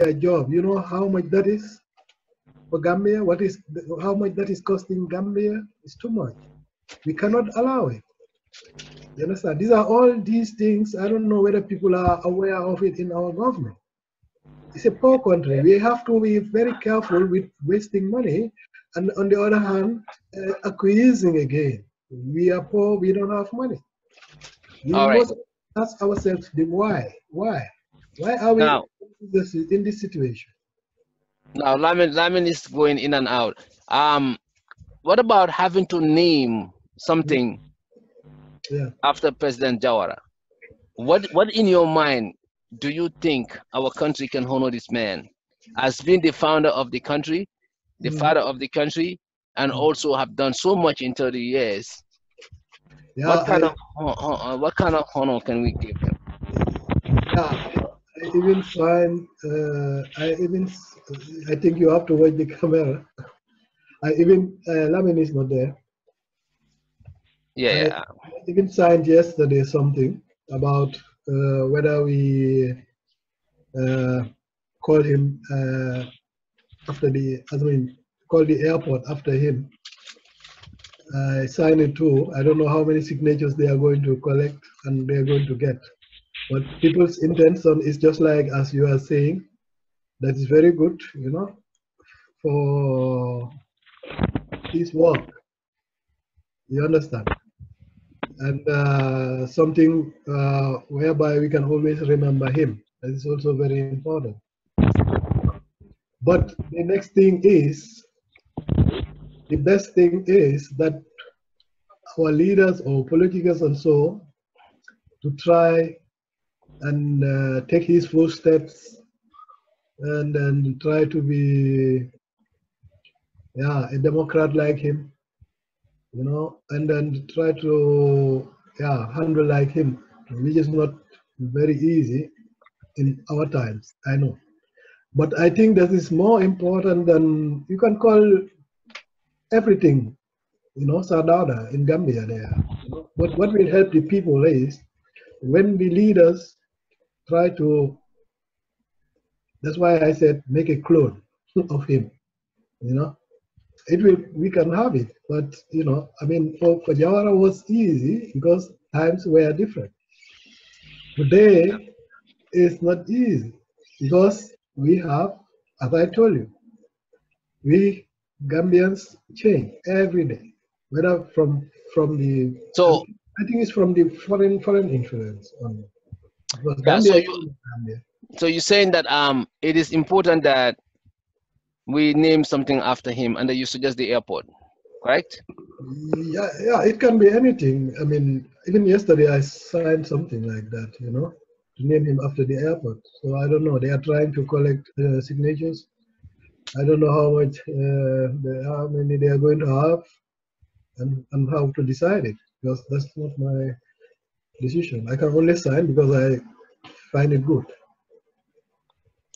their job. You know how much that is for Gambia? How much that is costing Gambia? It's too much. We cannot allow it. You understand? These are all these things. I don't know whether people are aware of it in our government. It's a poor country. We have to be very careful with wasting money, and on the other hand, acquiescing again. We are poor. We don't have money. We All right. must ask ourselves the why. Why? Why are we Now, in this situation? now Lamin is going in and out. What about having to name something Yeah. after President Jawara? What in your mind do you think our country can honor this man as being the founder of the country, the Mm. father of the country, and also have done so much in 30 years? Yeah. What kind of honor can we give him? Yeah. I even find. I think you have to watch the camera. I even. Lamin is not there. Yeah, I yeah. even signed yesterday something about whether we uh, call him after the. I mean, call the airport after him. I signed it too. I don't know how many signatures they are going to collect and they are going to get. But people's intention is just like as you are saying. That is very good, for his work. You understand? And something whereby we can always remember him. That is also very important. But the next thing is, the best thing is that our leaders or politicals and so to try and take his footsteps and then try to be, yeah, a Democrat like him, and then try to, yeah, handle like him, which is not very easy in our times, I know. But I think that is more important than you can call everything, Sadada in Gambia there. But what will help the people is when the leaders try to, that's why I said make a clone of him, we can have it. But, I mean, for Jawara was easy because times were different. Today is not easy because we have, as I told you, we Gambians change every day, whether from the, So I think it's from the foreign influence on, because yeah, Gambia is still Gambia. so you're saying that it is important that we name something after him and that you suggest the airport, correct? Yeah, yeah, it can be anything. I mean, even yesterday I signed something like that, to name him after the airport. So I don't know. They are trying to collect signatures. I don't know how many they are going to have, and how to decide it because that's not my decision. I can only sign because I find it good.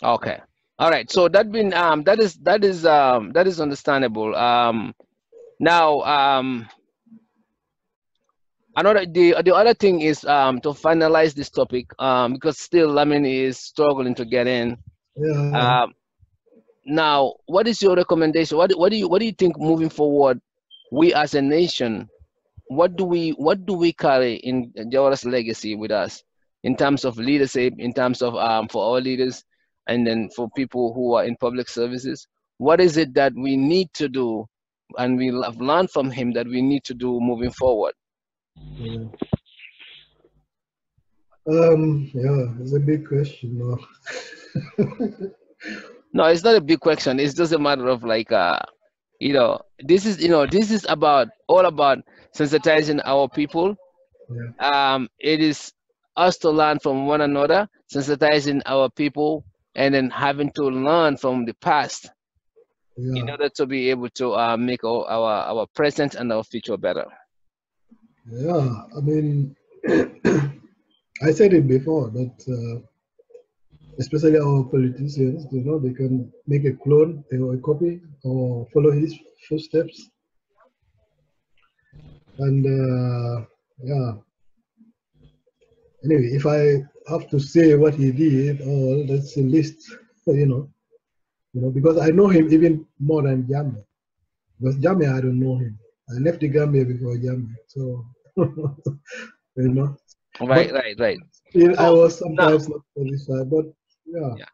Okay. All right. So that is understandable. Now the other thing is to finalize this topic because still Lamin is struggling to get in. Yeah, Um, Now, what is your recommendation? What do you think moving forward? We as a nation, what do we carry in Jawara's legacy with us in terms of leadership, in terms of for our leaders, and then for people who are in public services? What is it that we need to do, and we have learned from him that we need to do moving forward? yeah. Yeah, it's a big question now. No, it's not a big question. It's just a matter of like this is about all about sensitizing our people. Yeah, It is us to learn from one another, sensitizing our people, and then having to learn from the past in yeah, order to be able to make our present and our future better. yeah. I mean, I said it before that especially our politicians, they can make a clone or a copy or follow his footsteps. And yeah, anyway, if I have to say what he did, that's a list. Because I know him even more than Jammeh. Because Jammeh, I don't know him. I left the Gambia before Jammeh, so you know. Right, But right, right. still, I So was now, sometimes not satisfied. But yeah, yeah,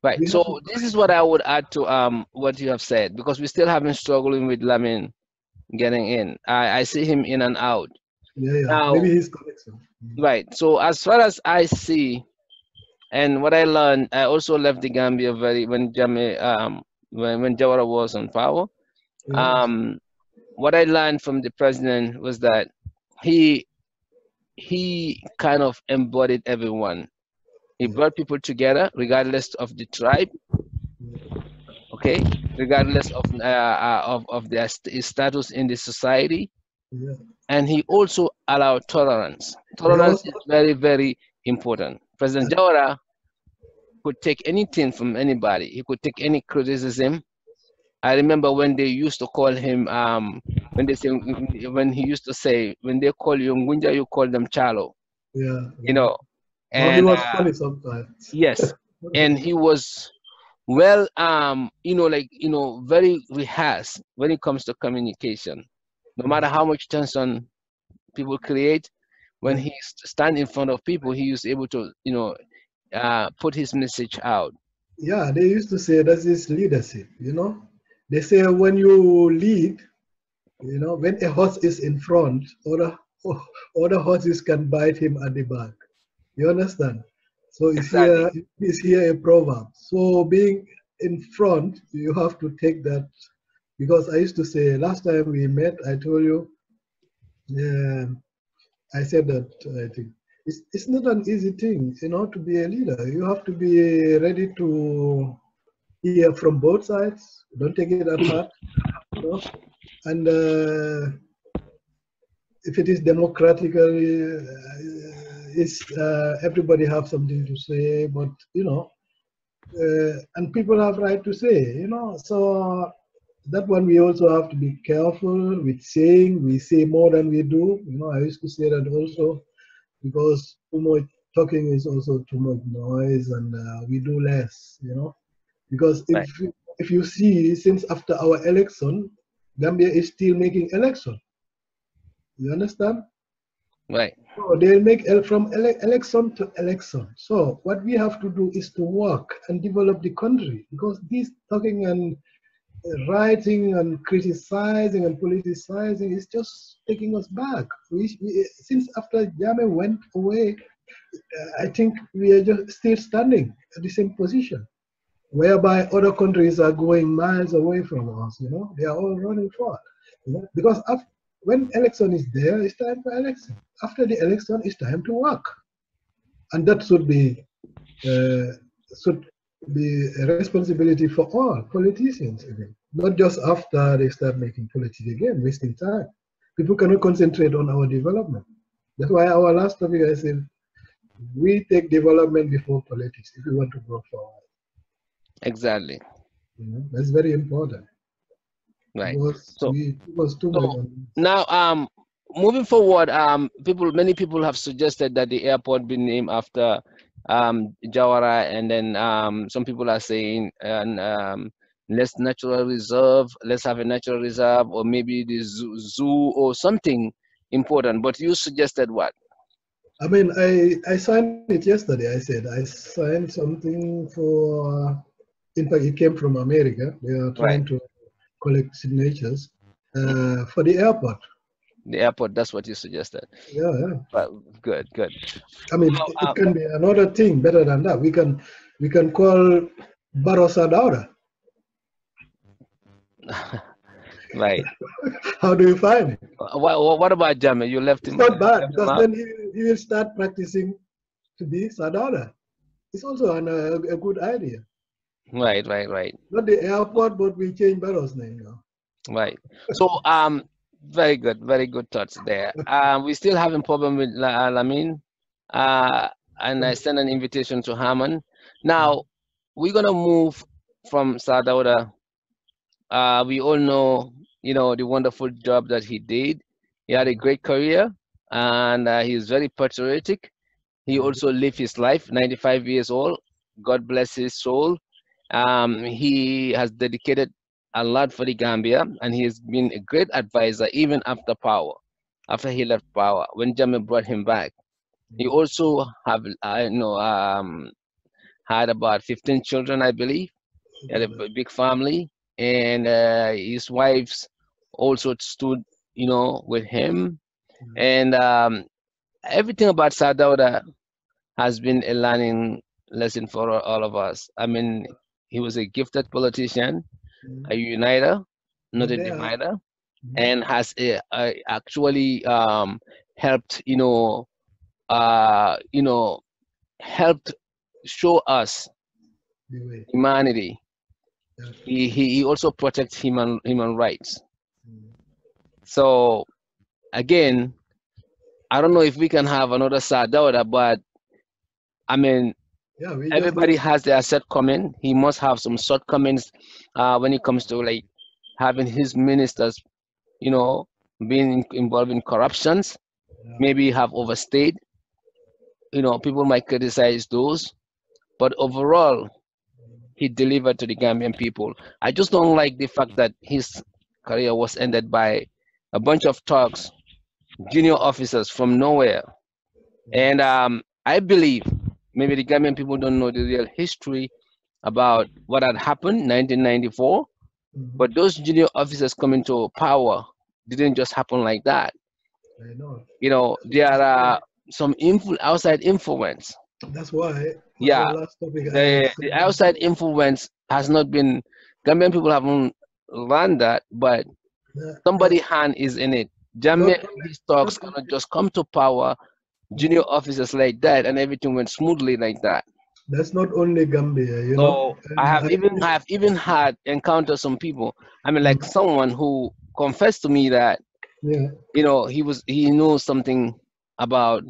right. we have to. So this is what I would add to what you have said, because we still having struggling with Lamin getting in. I see him in and out. Yeah, yeah. Maybe Now, his connection. right. So as far as I see, and what I learned, I also left the Gambia very when when Jawara was on power. Yes. Um, what I learned from the president was that he he kind of embodied everyone. He Yeah. brought people together regardless of the tribe, okay, regardless of their status in the society, Yeah. and he also allowed tolerance. He Tolerance also. is very, very important. President Jawara could take anything from anybody. He could take any criticism. I remember when they used to call him, when they say, when he used to say, when they call you Ngunja, you call them Chalo, Yeah. you Yeah. know. Oh, he And was funny sometimes. yes, and he was well, like, very rehearsed when it comes to communication. No matter how much tension people create, when Yeah. he stand in front of people, he is able to, put his message out. Yeah, they used to say that is leadership. They say when you lead, when a horse is in front, other horses can bite him at the back. You understand? So Exactly. it's here a proverb. So being in front, you have to take that, because I used to say last time we met, I told you, I said that I think it's not an easy thing, to be a leader. You have to be ready to hear from both sides. Don't take it at heart, you know. And if it is democratically, it's everybody have something to say, but and people have right to say. So that one we also have to be careful with saying. We say more than we do. I used to say that also, because too much talking is also too much noise, and we do less. Because Right. if you see, since after our election, Gambia is still making election. You understand? Right. So they'll make from election to election. So what we have to do is to work and develop the country, because this talking and writing and criticizing and politicizing is just taking us back. Since after Jame went away, I think we are just still standing at the same position, whereby other countries are going miles away from us. They are all running forward. Because when election is there, it's time for election. After the election, it's time to work, and that uh, should be a responsibility for all politicians again. Not just after they start making politics again, wasting time. People cannot concentrate on our development. That's why our last topic I said we take development before politics if we want to go forward. Exactly. That's very important. Right. Because So, it was too much so on. now, moving forward, many people have suggested that the airport be named after Jawara, and then some people are saying, and let's natural reserve, let's have a natural reserve, or maybe the zoo or something important. But you suggested what? I mean, I signed it yesterday. I said I signed something for. In fact, it came from America. They are Right. trying to collect signatures Mhm. for the airport. The airport. That's what you suggested. Yeah, yeah. But good, good. I mean, it can be another thing better than that. We can call Barossa Dauda. Right. How do you find it? What about Jamie? You left It's him. not bad, Left him because out. then he will start practicing to be Sadauda. It's also a good idea. Right, right, right, Not the airport, but we change Barrow's name now. right. So very good thoughts there. We still having problem with Lamin, and I send an invitation to Haman. Now we're gonna move from Sadauda. We all know, the wonderful job that he did. He had a great career, and he's very patriotic. He also lived his life, 95 years old. God bless his soul. He has dedicated a lot for the Gambia, and he has been a great advisor even after power, after he left power. When Jammeh brought him back, he also have had about 15 children, I believe. He had a big family, and his wives also stood, with him. And everything about Sadauda has been a learning lesson for all of us. I mean, he was a gifted politician, a uniter, not a There, divider, and has actually helped, helped show us the way. humanity. Yeah. He also protects human rights. So again, I don't know if we can have another Sadauda, but I mean, Yeah, we just need. everybody has their shortcoming. He must have some shortcomings when it comes to like having his ministers, you know, being involved in corruptions. Yeah. Maybe have overstayed. People might criticize those, but overall, he delivered to the Gambian people. I just don't like the fact that his career was ended by a bunch of thugs, junior officers from nowhere. And I believe maybe the Gambian people don't know the real history about what had happened 1994, Mhm. but those junior officers coming to power didn't just happen like that. I know. There are some outside influence. That's why our Yeah, last topic I the said outside influence has not been. Gambian people haven't learned that, but that somebody hand is in it. not Jammeh and only, his not talks cannot only, just come to power, junior officers like that, and everything went smoothly like that. that's not only Gambia, So I and have even I have even had encountered some people. I mean, mm, like someone who confessed to me that yeah, he knows something about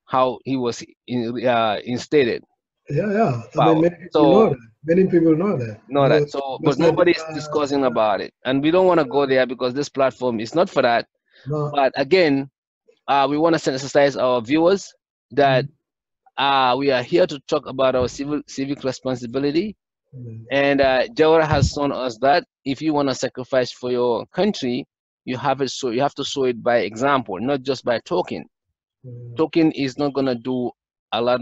how he was instated yeah, yeah. I mean, power. many people know So that. Many people know that know that. because So, but because nobody is discussing about it, and we don't want to go there because this platform is not for that. no, But again, we want to sensitize our viewers that mm, we are here to talk about our civic responsibility. mm, And Jawara has shown us that if you want to sacrifice for your country, you have to show it by example, not just by talking. mm. Talking is not gonna do a lot.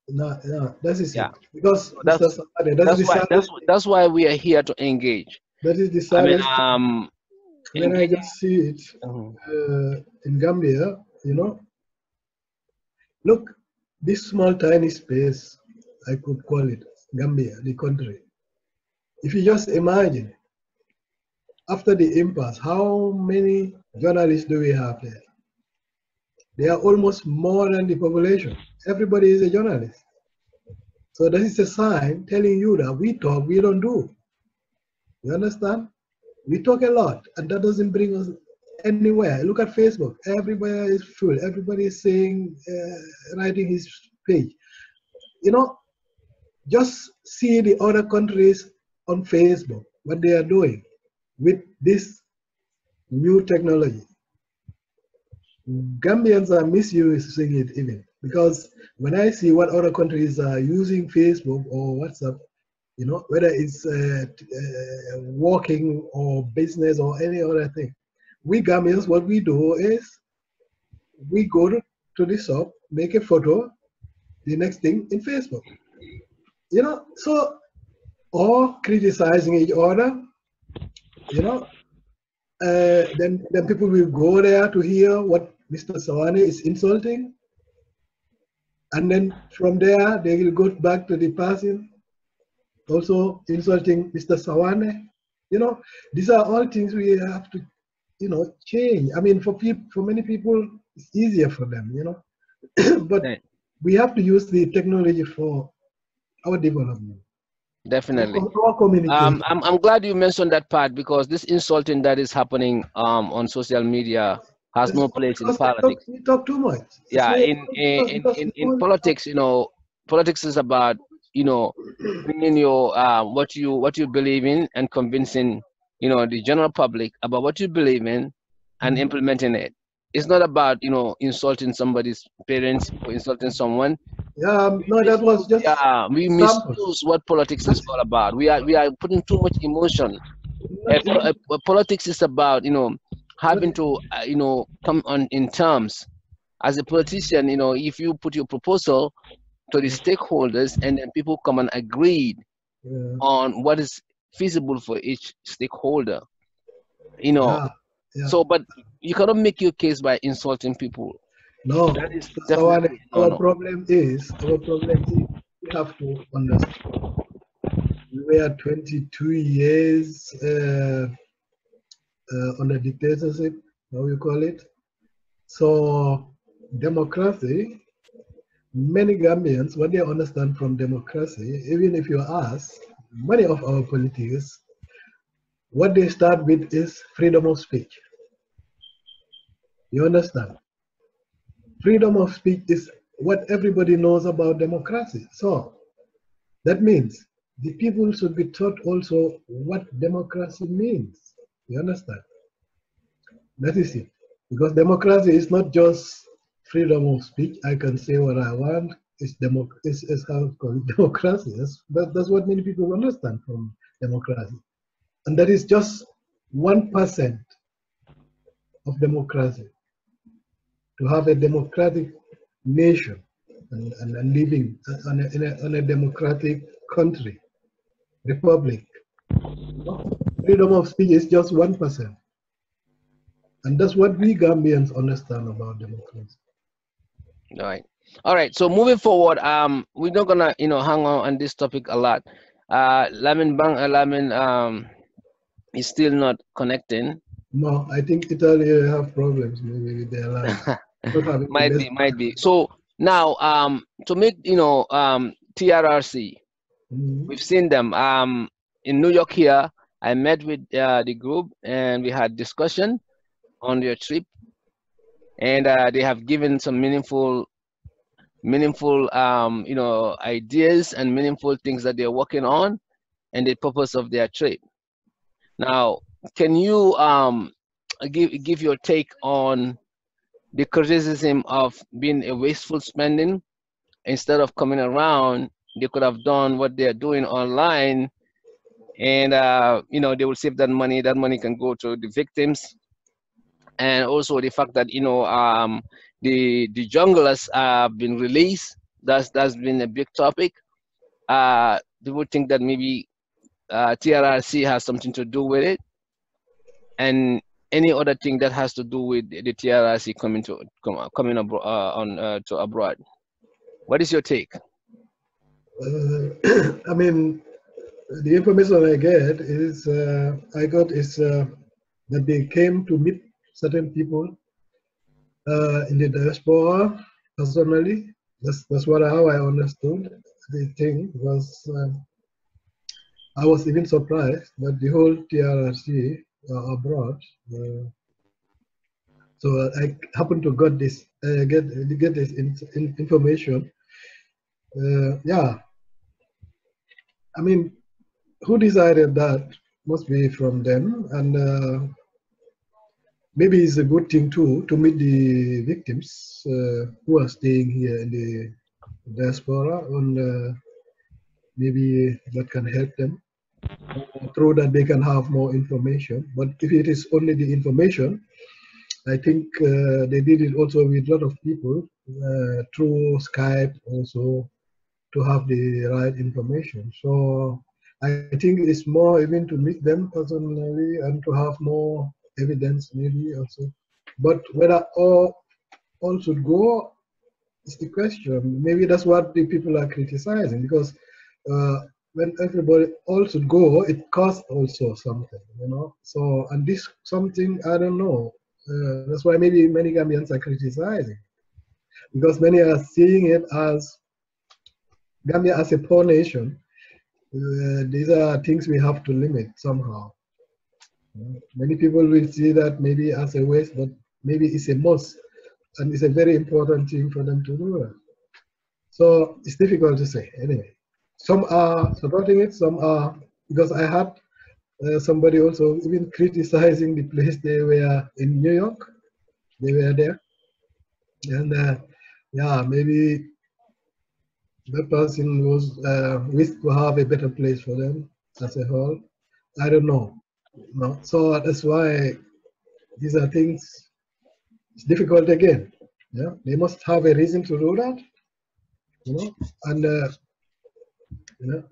No, no, that is Yeah. it. Because So Mr. Samade, that's the saddest thing. that's why we are here to engage. That is the I mean, saddest thing. When I engaging. just see it Mhm. in Gambia, look, this small tiny space, I could call it Gambia, the country. If you just imagine, after the impasse, how many journalists do we have there? They are almost more than the population. Everybody is a journalist. So that is a sign telling you that we talk, we don't do. You understand? We talk a lot, and that doesn't bring us anywhere. Look at Facebook. Everybody is full. Everybody is saying, writing his page. You know, just see the other countries on Facebook, what they are doing with this new technology. Gambians are misusing it even because when I see what other countries are using Facebook or WhatsApp, whether it's working or business or any other thing, we Gambians, what we do is we go to the shop, make a photo, the next thing in Facebook. So or criticizing each other, you know, then people will go there to hear what Mr. Sawane is insulting, and then from there they will go back to the person also insulting Mr. Sawane. These are all things we have to, change. I mean, for many people, it's easier for them, but Yeah, we have to use the technology for our development, definitely. our communication. I'm glad you mentioned that part because this insulting that is happening on social media has That's no place in because politics. we talk too much. That's Yeah, why because in politics, politics is about bringing your what you believe in and convincing the general public about what you believe in and Mhm. implementing it. It's not about, you know, insulting somebody's parents or insulting someone. Yeah, We no, that was misuse, just yeah, we example. misuse what politics is all about. We are putting too much emotion. Not in, Politics is about, you know, not, having to, you know, come on in terms. As a politician, you know, if you put your proposal to the stakeholders and then people come and agree yeah, on what is feasible for each stakeholder, you know. yeah, yeah. So, but you cannot make your case by insulting people. No, That is so definitely no, our no. problem is we have to understand. We were 22 years on a dictatorship, how you call it. So democracy, many Gambians, what they understand from democracy, even if you ask many of our politicians, what they start with is freedom of speech. You understand? Freedom of speech is what everybody knows about democracy. So that means the people should be taught also what democracy means. You understand? That is it. Because democracy is not just freedom of speech. I can say what I want. It's how it's called democracy. That's what many people understand from democracy. And that is just 1% of democracy. To have a democratic nation and living on a democratic country, republic. Freedom of speech is just 1%. And that's what we Gambians understand about democracy. All right. All right. So moving forward, we're not gonna, you know, hang on this topic a lot. Lamin is still not connecting. No, I think Italy have problems maybe with their line. Not having the Might best. be, might be. So now, to make, you know, TRRC, Mhm. we've seen them in New York here. I met with the group and we had discussion on their trip, and they have given some meaningful you know, ideas and meaningful things that they're working on and the purpose of their trip. Now, can you give your take on the criticism of being a wasteful spending? Instead of coming around, they could have done what they're doing online, and you know, they will save that money. That money can go to the victims, and also the fact that, you know, the junglers have been released. That's been a big topic. People think that maybe TRRC has something to do with it, and any other thing that has to do with the TRRC coming to abroad. What is your take? I mean, the information I got is that they came to meet certain people in the diaspora personally. That's how I understood the thing. Because I was even surprised that the whole TRRC abroad. So I happened to get this information. Yeah, I mean, who decided that must be from them, and maybe it's a good thing too to meet the victims who are staying here in the diaspora, and maybe that can help them. Through that they can have more information. But if it is only the information, I think they did it also with a lot of people through Skype also to have the right information. So I think it's more even to meet them personally and to have more evidence maybe also. But whether all should go is the question. Maybe that's what the people are criticizing, because uh, when everybody all should go, it costs also something, you know. So, and this something, I don't know. That's why maybe many Gambians are criticizing, because many are seeing it as Gambia as a poor nation. These are things we have to limit somehow. Many people will see that maybe as a waste, but maybe it's a must, and it's a very important thing for them to do. So it's difficult to say. Anyway, some are supporting it, some are, because I had somebody also even criticizing the place they were in New York. They were there, and yeah, maybe the person was wished to have a better place for them as a whole. I don't know. No, so that's why these are things. It's difficult again. Yeah, they must have a reason to do that. You know, and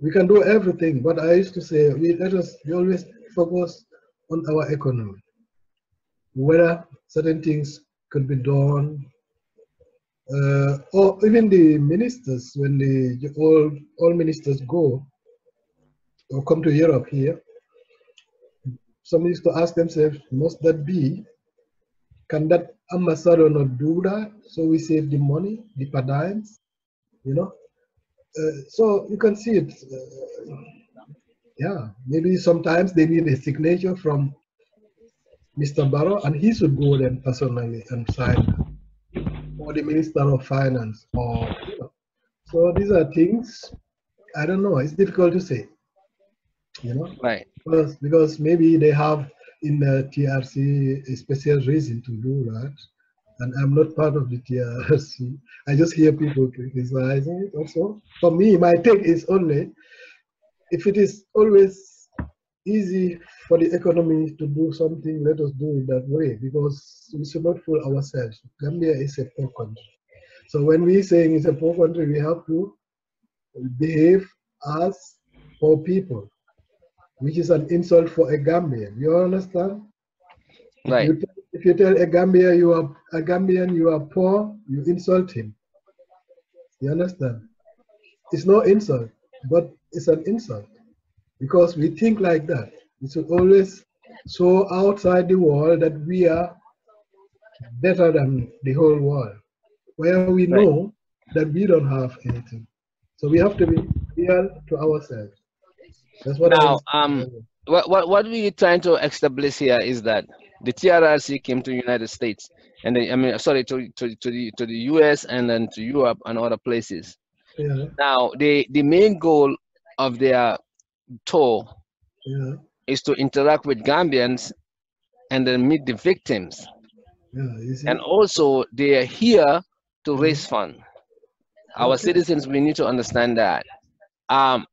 we can do everything. But I used to say we always focus on our economy. Whether certain things could be done, or even the ministers when the all ministers go or come to Europe here, some used to ask themselves, must that be? Can that ambassador not do that? So we save the money, the per dimes, you know. So you can see it. Yeah, maybe sometimes they need a signature from Mr. Barrow, and he should go then personally and sign, or the Minister of Finance, or you know. So these are things I don't know. It's difficult to say, you know, Right. because maybe they have in the TRC a special reason to do that, and I'm not part of the TRC. I just hear people criticizing it. Also, for me, my take is only if it is always easy for the economy to do something, let us do it that way because we should not fool ourselves. Gambia is a poor country. So when we saying it's a poor country, we have to behave as poor people, which is an insult for a Gambian. You understand? Right. If you tell a Gambian you are poor, you insult him. You understand? It's no insult, but it's an insult because we think like that. We should always show outside the world that we are better than the whole world, where we Right. know that we don't have anything. So we have to be real to ourselves. That's what I. Now, what we're trying to establish here is that the TRRC came to United States, and I mean, sorry, to the US and then to Europe and other places. Yeah, Now, the main goal of their tour yeah, is to interact with Gambians and then meet the victims. yeah. You And see? also, they are here to Mhm. raise funds. Our Okay. citizens, we need to understand that. Um,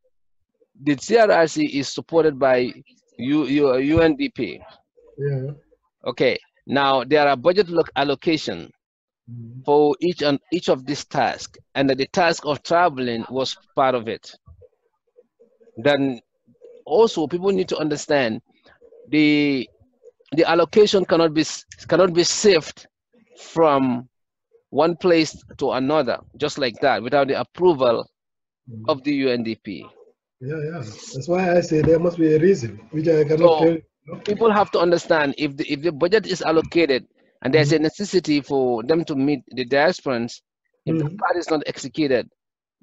the CRRC is supported by UNDP. Yeah. Okay. Now there are budget allocation Mhm. for each of these tasks, and that the task of traveling was part of it. Then also people need to understand the the allocation cannot be saved from one place to another just like that without the approval Mhm. of the UNDP. Yeah, yeah. That's why I say there must be a reason, which I cannot So tell you. people have to understand if the budget is allocated and there's Mhm. a necessity for them to meet the diasporans, if that Mhm. part is not executed,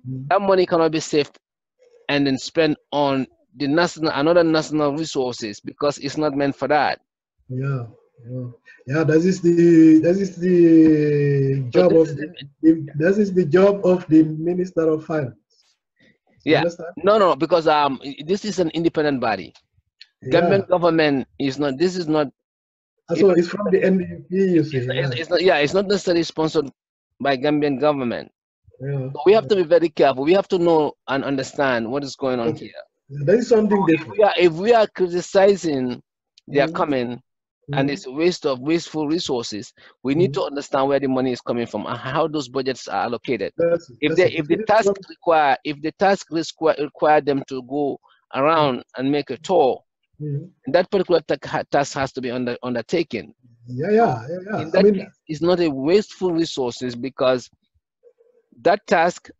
Mhm. that money cannot be saved and then spent on the national another national resources because it's not meant for that. Yeah, yeah, yeah. That is the So job this of is that is the job of the Minister of Finance. You yeah. understand? No, because this is an independent body. Gambian Yeah. government is not. This is not. And It, so it's from the NGP, you say, yeah. it's not. Yeah, it's not necessarily sponsored by Gambian government. Yeah. So we have to be very careful. We have to know and understand what is going on Okay. here. That is something different. If we are criticizing their Mhm. coming and Mhm. it's a wasteful resources, we need Mhm. to understand where the money is coming from and how those budgets are allocated. That's it. If That's they it. If it is from. if the task require them to go around and make a tour, Mhm. that particular task has to be undertaken. Yeah, So yeah, yeah, yeah. in I that mean, case, it's not a wasteful resources because that task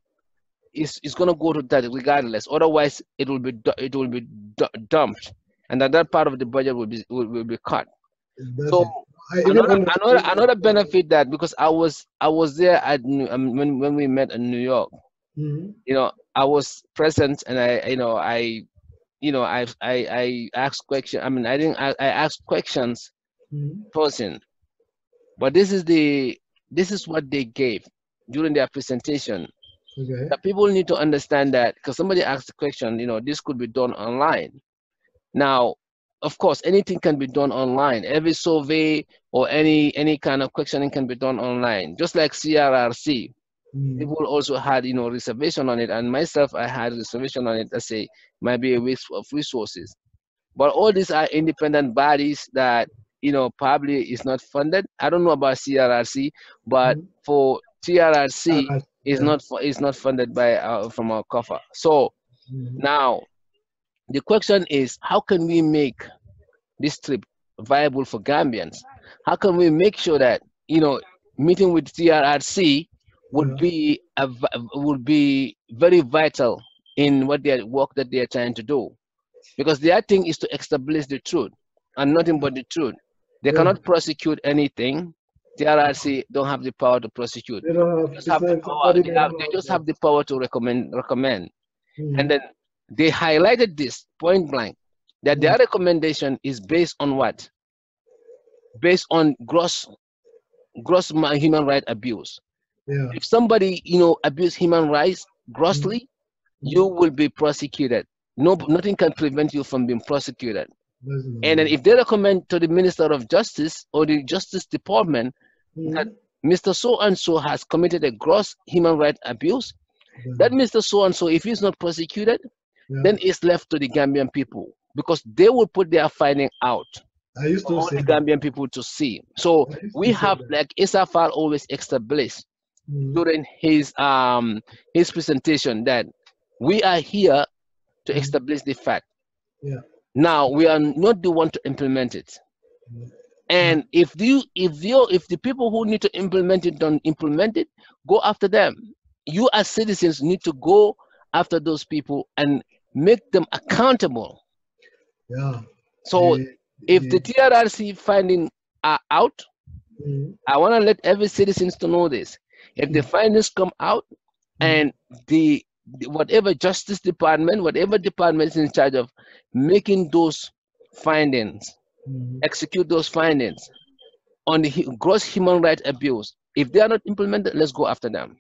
is going to go to that regardless. Otherwise, it will be dumped, and that part of the budget will be cut. that's So it. I even understood that. another benefit that because I was there at when we met in New York. Mhm. You know, I was present, and I asked questions. I mean, I asked questions Mhm. person, but this is what they gave during their presentation. Okay. That people need to understand that because somebody asked the question, this could be done online. Now, of course, anything can be done online. Every survey or any kind of questioning can be done online. Just like CRRC, people also had reservation on it, and myself, I had reservation on it. I say might be a waste of resources. But all these are independent bodies that probably is not funded. I don't know about CRRC, but for TRRC Yeah. is not funded by from our cover. So now the question is, how can we make this trip viable for Gambians? How can we make sure that meeting with TRRC would Yeah. would be very vital in what their work that they are trying to do? Because their thing is to establish the truth and nothing but the truth. They Yeah. cannot prosecute anything. TRRC don't have the power to prosecute. They don't They have just to have the send power. somebody they don't They have just there. have the power to recommend. And Mm. then they highlighted this point blank that Mm. their recommendation is based on what? Based on human right abuse. Yeah. If somebody abuse human rights Mm. grossly, you Mm. will be prosecuted. No, nothing can prevent you from being prosecuted. That's And then normal. if they recommend to the Minister of Justice or the Justice Department that Mm. Mr. So and so has committed a gross human right abuse, that Then, Mr. So and so, if he's not prosecuted, yeah. then it's left to the Gambian people because they will put their finding out I used for to all say the that. Gambian people to see. So I used we to say have, that. like Isafal always established Mm. during his presentation, that we are here to Mm. establish the fact. Yeah. Now we are not the one to implement it. Mm. That, And if the people who need to implement it don't implement it, go after them. You as citizens need to go after those people and make them accountable. yeah. So The, if the the, TRRC findings are out, mm. I want to let every citizens to know this. If the Mm. findings come out Mm. and whatever justice department, whatever department is in charge of making those findings, Mm. execute those findings on the gross human rights abuse. If they are not implemented, let's go after them.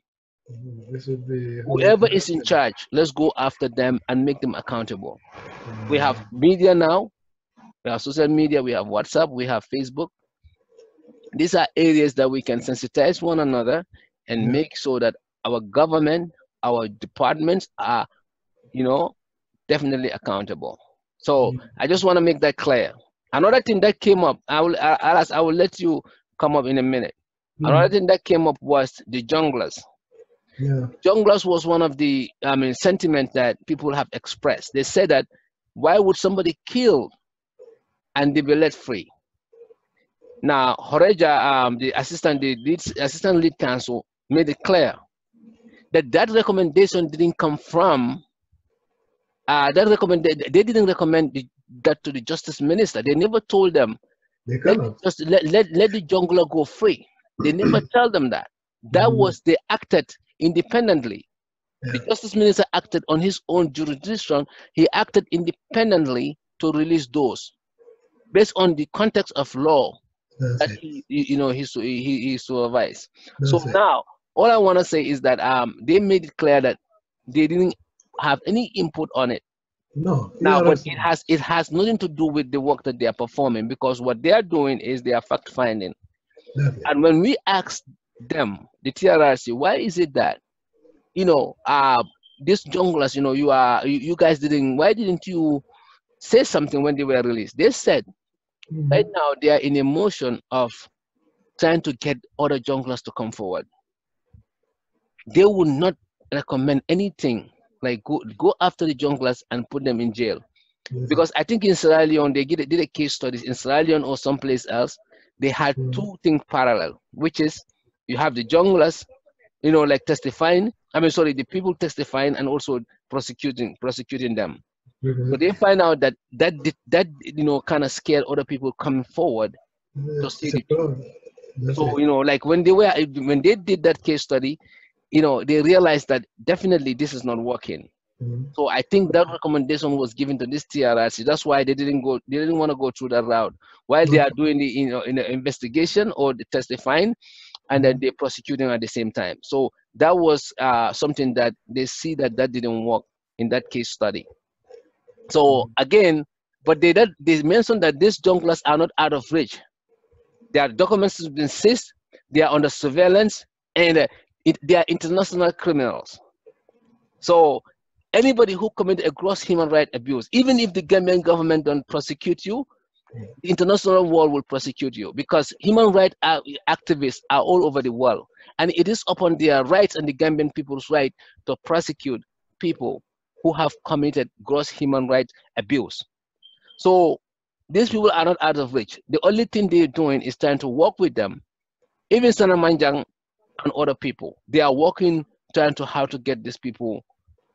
Mm. This would be Whoever is in 100%. charge, let's go after them and make them accountable. We have Mm. media now, we have social media, we have WhatsApp, we have Facebook. These are areas that we can sensitize one another and Yeah. make sure that our government, our departments are, you know, definitely accountable. So Mm. I just want to make that clear. Another thing that came up, I will let you come up in a minute. Another Mm. thing that came up was the junglers. Yeah. Junglers was one of the, sentiment that people have expressed. They said that why would somebody kill and they be let free? Now, Horeja, assistant lead counsel, made it clear that that recommendation didn't come from they didn't recommend that to the justice minister. They never told them They cannot. let the jungler go free. They never tell them that. That Mm. was they acted independently. The Yeah. justice minister acted on his own jurisdiction. He acted independently to release those based on the context of law That's that it. he supervised. So That's it. now all I want to say is that they made it clear that they didn't have any input on it. No. Now, but TRS. it has nothing to do with the work that they are performing, because what they are doing is they are fact finding. That's it. And when we ask them, the TRRC, why is it that these junglers, you guys didn't, why didn't you say something when they were released? They said right Mm. now they are in a motion of trying to get other junglers to come forward. They would not recommend anything like go after the junglers and put them in jail. That's it. Because I think in Sierra Leone they did a case studies in Sierra Leone or someplace else. They had Mm. two things parallel, which is you have the junglers, like testifying. I mean, sorry, the people testifying and also prosecuting them. So Mhm. they find out that kind of scared other people coming forward to see It's a the truth. problem. That's So it. like when they did that case study, they realized that definitely this is not working. Mm. So I think that recommendation was given to this TRRC. That's why they didn't go. They didn't want to go through that route while they are Okay. doing the in the investigation or the testifying, and then Mm. they're prosecuting at the same time. So that was something that they see that didn't work in that case study. So Mm. again, But they mentioned that these junglers are not out of reach. Their documents have been seized, they are under surveillance, and they are international criminals. So anybody who commit a gross human right abuse, even if the Gambian government don't prosecute you, the international world will prosecute you, because human rights activists are all over the world, and it is upon their rights and the Gambian people's right to prosecute people who have committed gross human rights abuse. So these people are not out of reach. The only thing they're doing is trying to work with them. Even Sana Manjang and other people, they are working, trying to how to get these people,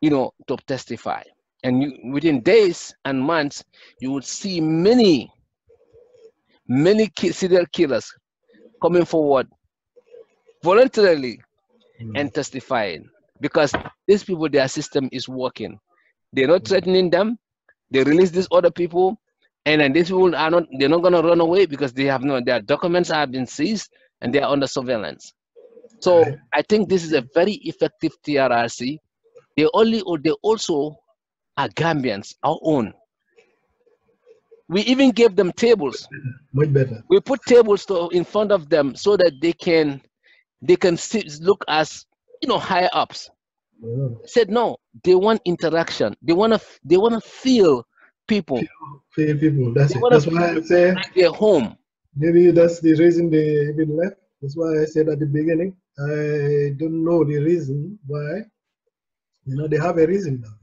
to testify. And within days and months, you would see many serial killers coming forward voluntarily and testifying, because these people, their system is working. They're not threatening them. They release these other people, and then these people they're not going to run away, because their documents have been seized and they are under surveillance. So I think this is a very effective TRRC. They also are Gambians, our own. We even gave them tables. Much better. We put tables in front of them so that they can look as higher ups. Yeah. Said no, they want interaction. They want to feel people. Feel people. That's it. That's why I say like they're home. Maybe that's the reason they even left. That's why I said at the beginning, I don't know the reason why. They have a reason now.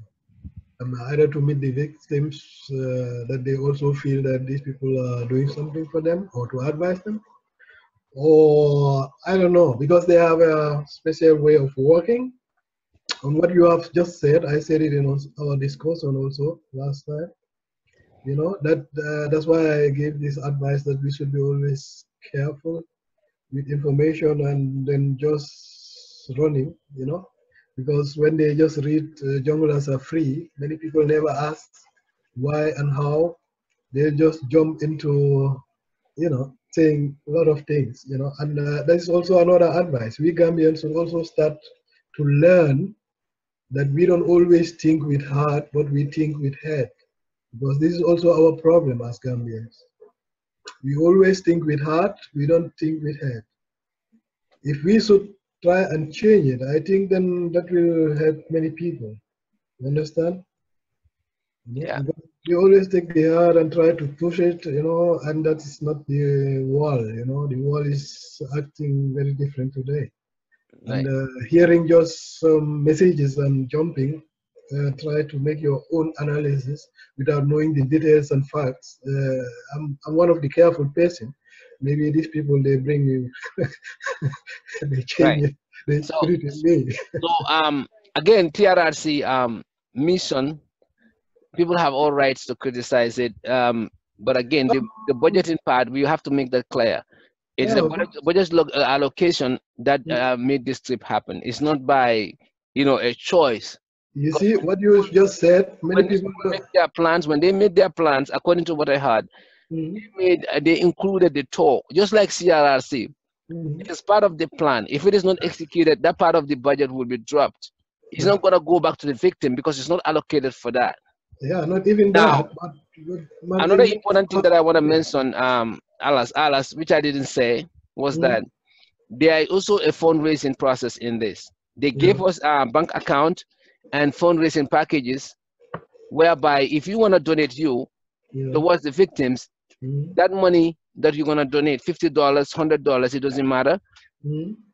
Either to meet the victims, that they also feel that these people are doing something for them, or to advise them, or I don't know, because they have a special way of working. On what you have just said, I said it in our discussion also last time. That's why I gave this advice that we should be always careful with information and then just running, because when they just read junglers are free, many people never ask why and how. They just jump into, saying a lot of things, and that is also another advice. We Gambians should also start to learn that we don't always think with heart, but we think with head, because this is also our problem as Gambians. We always think with heart, we don't think with head. If we should try and change it, I think then that will help many people. You understand? Yeah. We always take the heart and try to push it, and that's not the world. The world is acting very different today. Right. And hearing just some messages and jumping, try to make your own analysis without knowing the details and facts. I'm one of the careful person. Maybe these people, they bring me, they change it, they put it in me. So again, TRRC mission, people have all rights to criticize it. But again, the budgeting part, we have to make that clear. It's a budget allocation that made this trip happen. It's not by a choice. You see what you just said. Many people make their plans. When they made their plans, according to what I heard, they included the toll, just like CRRC. It is part of the plan. If it is not executed, that part of the budget will be dropped. It's not going to go back to the victim because it's not allocated for that. Yeah, not even now, that. But another important thing that I want to mention, Alice, which I didn't say, was that there is also a fundraising process in this. They gave us a bank account and fundraising packages, whereby if you want to donate towards the victims, that money that you're going to donate, $50, $100, it doesn't matter,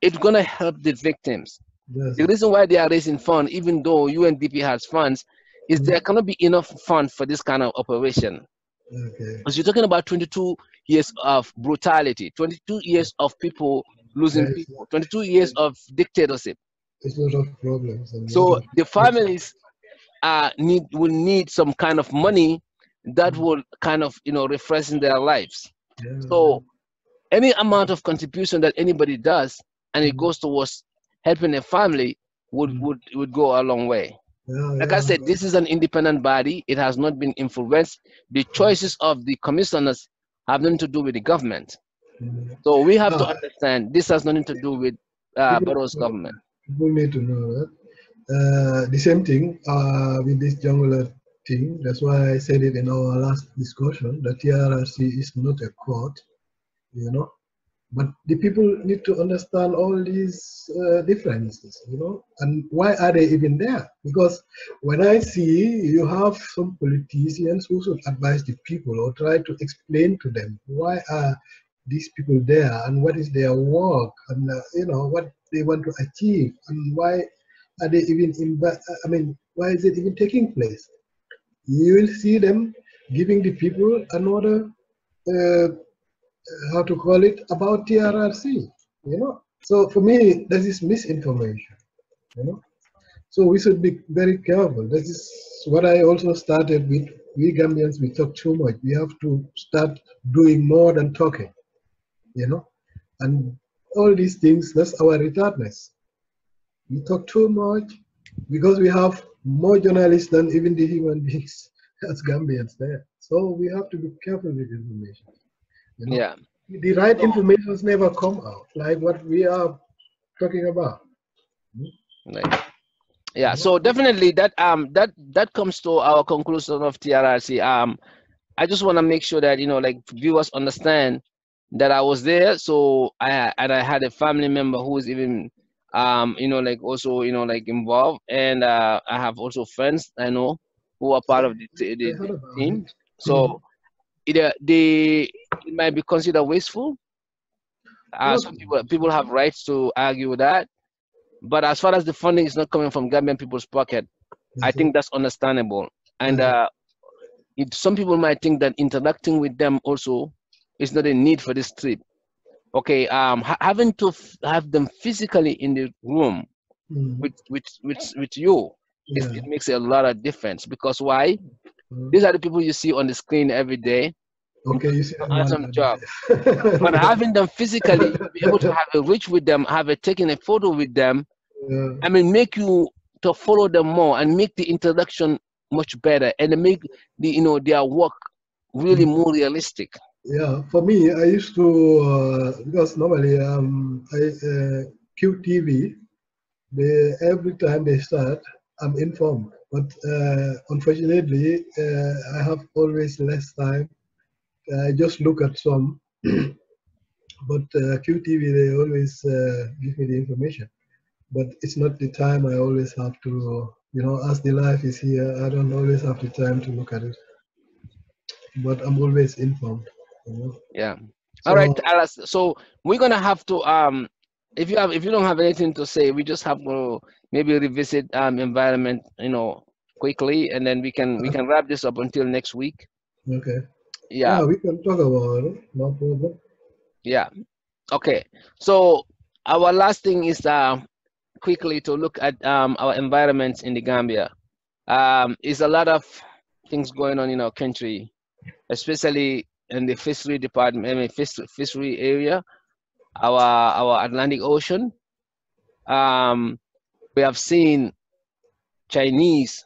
it's going to help the victims. Yes. The reason why they are raising funds, even though UNDP has funds, is there cannot be enough funds for this kind of operation. Okay. Because you're talking about 22 years of brutality, 22 years of people losing people, 22 years of dictatorship. There's a lot of problems. So the families will need some kind of money that will kind of refresh in their lives. Yeah. So any amount of contribution that anybody does and it goes towards helping a family would go a long way. Like I said, this is an independent body. It has not been influenced. The choices of the commissioners have nothing to do with the government. So we have to understand this has nothing to do with Barrow's government. People need to know that. The same thing with this jungle thing. That's why I said it in our last discussion that TRRC is not a court, you know. But the people need to understand all these differences, you know, and why are they even there? Because when I see you have some politicians who should advise the people or try to explain to them why are these people there and what is their work and you know what they want to achieve and why are they even I mean, why is it even taking place? You will see them giving the people another uh, how to call it about TRRC, you know. So for me, that is misinformation, you know. So we should be very careful. That is what I also started with. We Gambians, we talk too much. We have to start doing more than talking, you know. And all these things, that's our retardness. We talk too much because we have more journalists than even the human beings as Gambians there. So we have to be careful with information. You know, Yeah. the right So, informations never come out, like what we are talking about. like, yeah. You know? So definitely that comes to our conclusion of TRRC. I just want to make sure that like viewers understand that I was there. So I had a family member who was even like also like involved, and I have also friends I know who are part of I the heard about team. it. So it might be considered wasteful. Some Probably. people have rights to argue with that, but as far as the funding is not coming from Gambian people's pocket, I Okay. think that's understandable. And Okay. some people might think that interacting with them also is not a need for this trip. Okay, having to have them physically in the room Mhm. with you, Yeah. it makes a lot of difference, because why? Mhm. These are the people you see on the screen every day and Okay, doing you see an that one awesome out job. But there. having them physically, be able to have a reach with them, have a taking a photo with them, Yeah. I mean, make you to follow them more and make the introduction much better, and then make their work really Mhm. more realistic. Yeah, for me, I used to because normally QTV. Every time they start, I'm informed. But unfortunately, I have always less time. I just look at some, but QTV they always give me the information. But it's not the time I always have to, you know, as the life is here, I don't always have the time to look at it. But I'm always informed. You know? Yeah. All right, So Alice. So we're gonna have to if you don't have anything to say, we just have to maybe revisit environment, quickly, and then we can wrap this up until next week. okay, Yeah. yeah, we can talk about it. No problem. Yeah. Okay. So our last thing is quickly to look at our environments in the Gambia. Is a lot of things going on in our country, especially in the fishery department, I mean fishery area, our Atlantic Ocean. Um, we have seen Chinese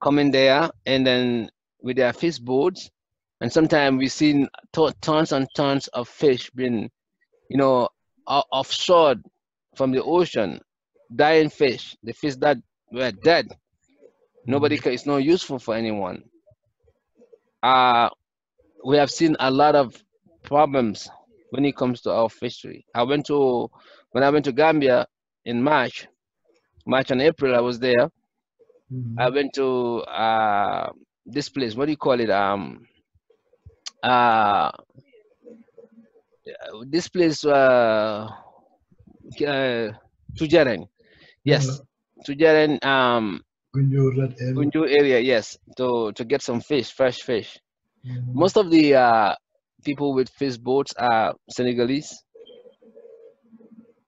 coming there and then with their fish boats, and sometimes we've seen tons and tons of fish being, offshore from the ocean, dying fish, the fish that were dead. It's not useful for anyone. Uh, we have seen a lot of problems when it comes to our fishery. When I went to Gambia in March and April. I was there. I Mhm. went to this place. What do you call it? Uh, this place, Tujaren. Yeah, Yes, Tujaren, when you're that area. Gunju area. Yes, to get some fish, fresh fish. Mhm. Most of the people with fish boats are Senegalese.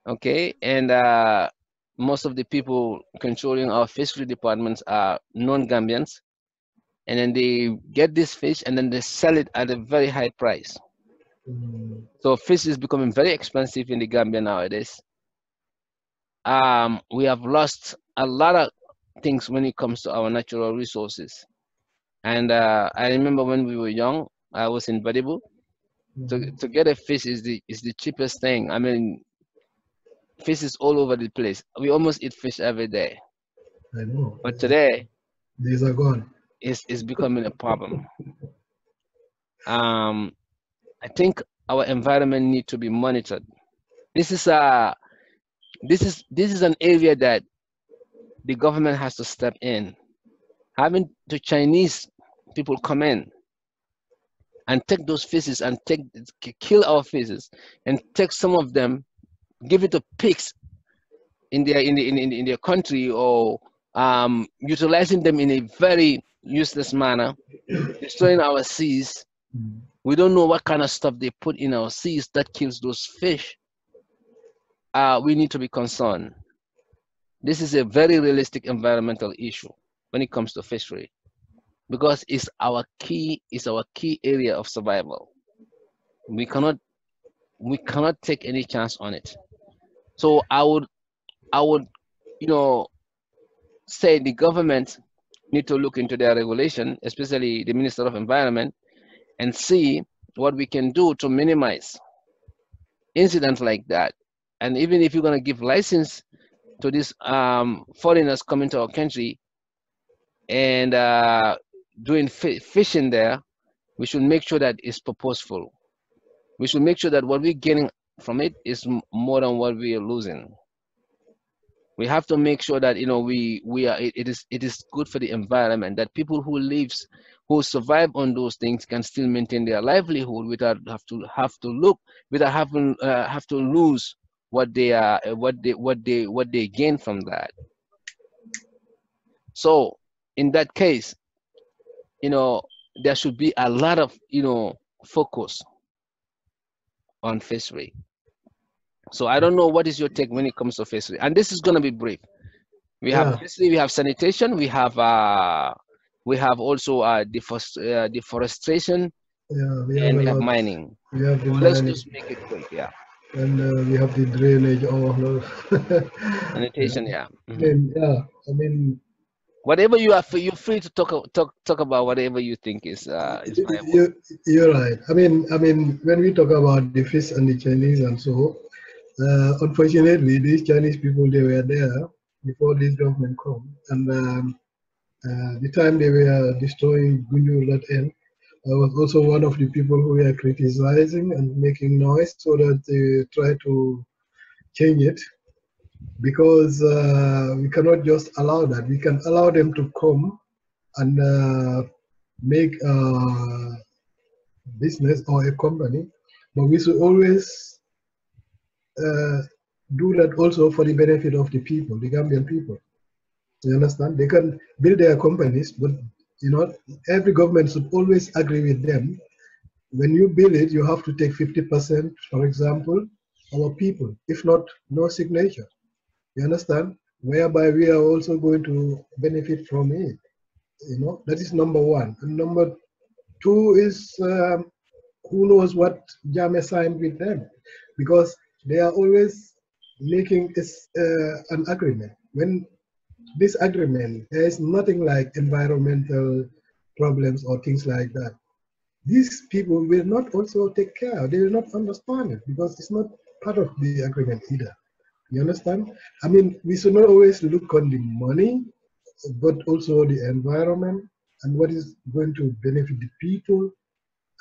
Okay, and most of the people controlling our fishery departments are non-Gambians, and then they get this fish and then they sell it at a very high price. Mhm. So fish is becoming very expensive in the Gambia nowadays. We have lost a lot of things when it comes to our natural resources. And I remember when we were young, I was in Badibu. Mhm. To get a fish is the cheapest thing. I mean, fish is all over the place. We almost eat fish every day. I know. But today, These are gone. is becoming a problem. I think our environment need to be monitored. This is an area that the government has to step in. Having the Chinese people come in and take those fishes and kill our fishes and take some of them, give it to pigs in their country, or utilizing them in a very useless manner, destroying our seas. We don't know what kind of stuff they put in our seas that kills those fish. We need to be concerned. This is a very realistic environmental issue when it comes to fishery, because it's our key area of survival. We cannot take any chance on it. So I would say the government need to look into their regulation, especially the Minister of Environment, and see what we can do to minimize incidents like that. And even if you're going to give license to these foreigners coming to our country and doing fishing there, we should make sure that it's purposeful. We should make sure that what we're getting from it is more than what we are losing. We have to make sure that it is good for the environment, that people who survive on those things can still maintain their livelihood without have to lose what they gain from that. So in that case, there should be a lot of focus on fishery. So I don't know, what is your take when it comes to fishery? And this is going to be brief. We have fishery, we have sanitation, we have also deforestation, and we have mining. We have the Let's mining. just make it quick, yeah. And we have the drainage. Sanitation, yeah. I mean, whatever you're free to talk about whatever you think is viable. You're right. I mean, when we talk about the fish and the Chinese and so, unfortunately, these Chinese people, they were there before this government come, and the time they were destroying Gunjur.n, I was also one of the people who were criticizing and making noise so that they try to change it, because we cannot just allow that. We can allow them to come and make a business or a company, but we should always do that also for the benefit of the people, the Gambian people. You understand? They can build their companies, but every government should always agree with them. When you build it, you have to take 50%, for example, our people. If not, no signature. You understand? Whereby we are also going to benefit from it. That is number one. And number two is who knows what Jame signed with them, because they are always making an agreement. When this agreement, there is nothing like environmental problems or things like that. These people will not also take care. They will not understand it because it's not part of the agreement either. You understand? I mean, we should not always look on the money, but also the environment and what is going to benefit the people,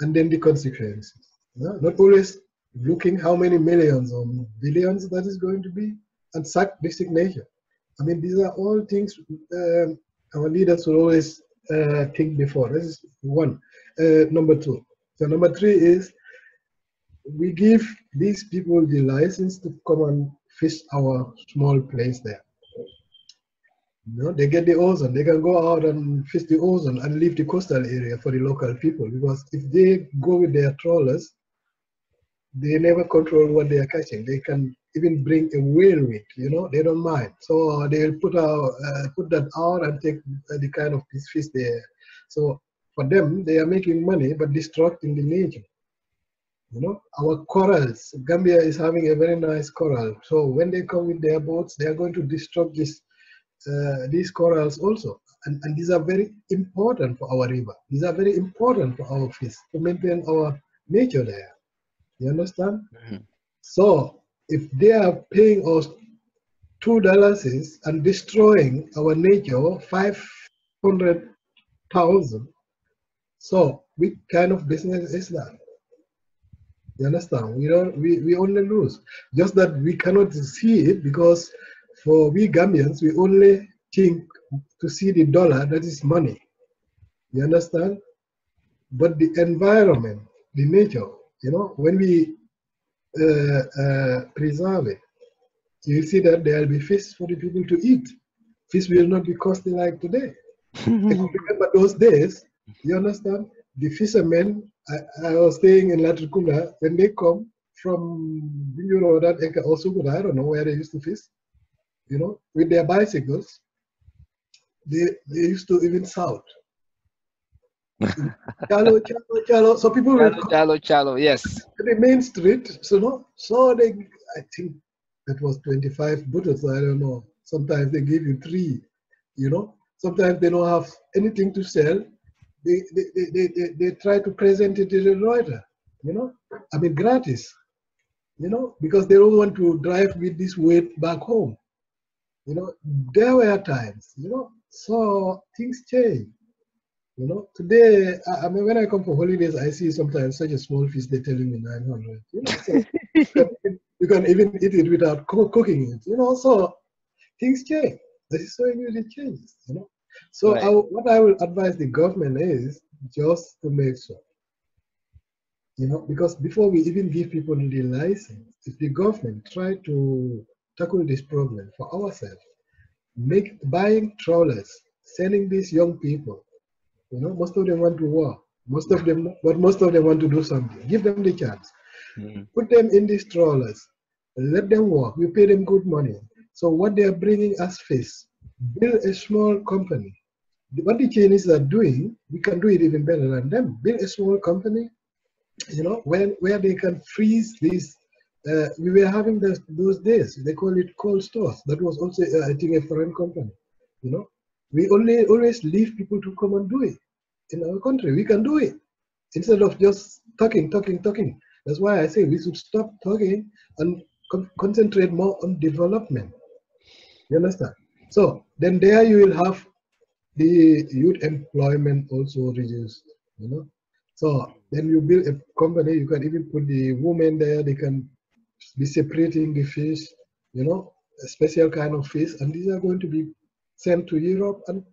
and then the consequences. Not always looking how many millions or billions that is going to be, and sack the signature. I mean, these are all things our leaders will always think before. This is one. Number two. So number three is we give these people the license to come and fish our small place there. They get the ozone. They can go out and fish the ozone and leave the coastal area for the local people, because if they go with their trawlers, they never control what they are catching. They can even bring a whale with, they don't mind. So they'll put that out and take the kind of fish there. So for them, they are making money but destructing the nature. Our corals, Gambia is having a very nice coral. So when they come with their boats, they are going to destruct these corals also. And these are very important for our river. These are very important for our fish, to maintain our nature there. You understand? Mm-hmm. So if they are paying us $2 and destroying our nature 500 100,000. So which kind of business is that? You understand? We only lose. Just that we cannot see it because for we Gambians, we only think to see the dollar, that is money. You understand? But the environment, the nature, when we preserve it, you see that there will be fish for the people to eat. Fish will not be costly like today. If you remember those days, you understand? The fishermen, I was staying in Latrikunda, when they come from, that or Sukuta, I don't know where they used to fish, with their bicycles, they used to even shout. Chalo, chalo, chalo. So people will come Chalo, chalo, yes. to the main street, so they, I think that was 25 bottles, I don't know. Sometimes they give you 3, Sometimes they don't have anything to sell. They try to present it to the writer, I mean gratis, because they don't want to drive with this weight back home. There were times, so things change. Today, I mean, when I come for holidays, I see sometimes such a small fish, they're telling me 900. So you can even eat it without cooking it. So things change. That is so usually changes. So Right. what I will advise the government is just to make sure, because before we even give people the license, if the government try to tackle this problem for ourselves, buying trawlers, selling these young people. Most of them want to work. Most of them want to do something. Give them the chance. Put them in these trawlers. Let them work. We pay them good money. So what they are bringing as fish, build a small company. What the Chinese are doing, we can do it even better than them. Build a small company, where they can freeze these. We were having those days. They call it cold stores. That was also, I think, a foreign company. We always leave people to come and do it. In our country, we can do it instead of just talking. That's why I say we should stop talking and concentrate more on development. You understand? So then there you will have the youth employment also reduced. So then you build a company. You can even put the women there. They can be separating the fish. A special kind of fish, and these are going to be sent to Europe and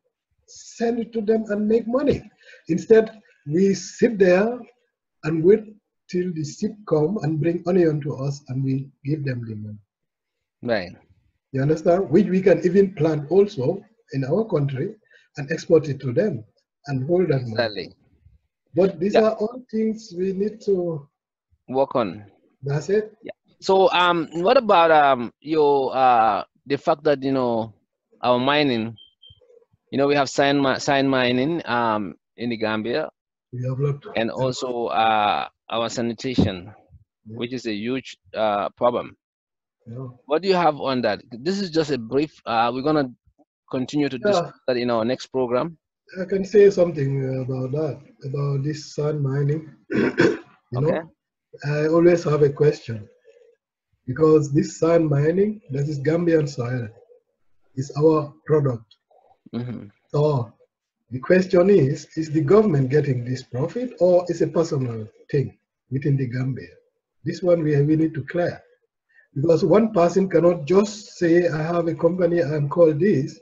send it to them and make money. Instead, we sit there and wait till the ship come and bring onion to us, and we give them the money. Right. You understand? Which we can even plant also in our country and export it to them and hold that money. Exactly. But these are all things we need to work on. That's it. Yeah. So what about your the fact that our mining, we have sand mining in the Gambia, We have lot. and also our sanitation, which is a huge problem. Yeah. What do you have on that? This is just a brief. We're gonna continue to discuss that in our next program. I can say something about that, about this sand mining. Okay. I always have a question, because this sand mining, that is Gambian soil, is our product. So the question is the government getting this profit, or is a personal thing within the Gambia? This one we need to clear, because one person cannot just say, I have a company, I'm called this,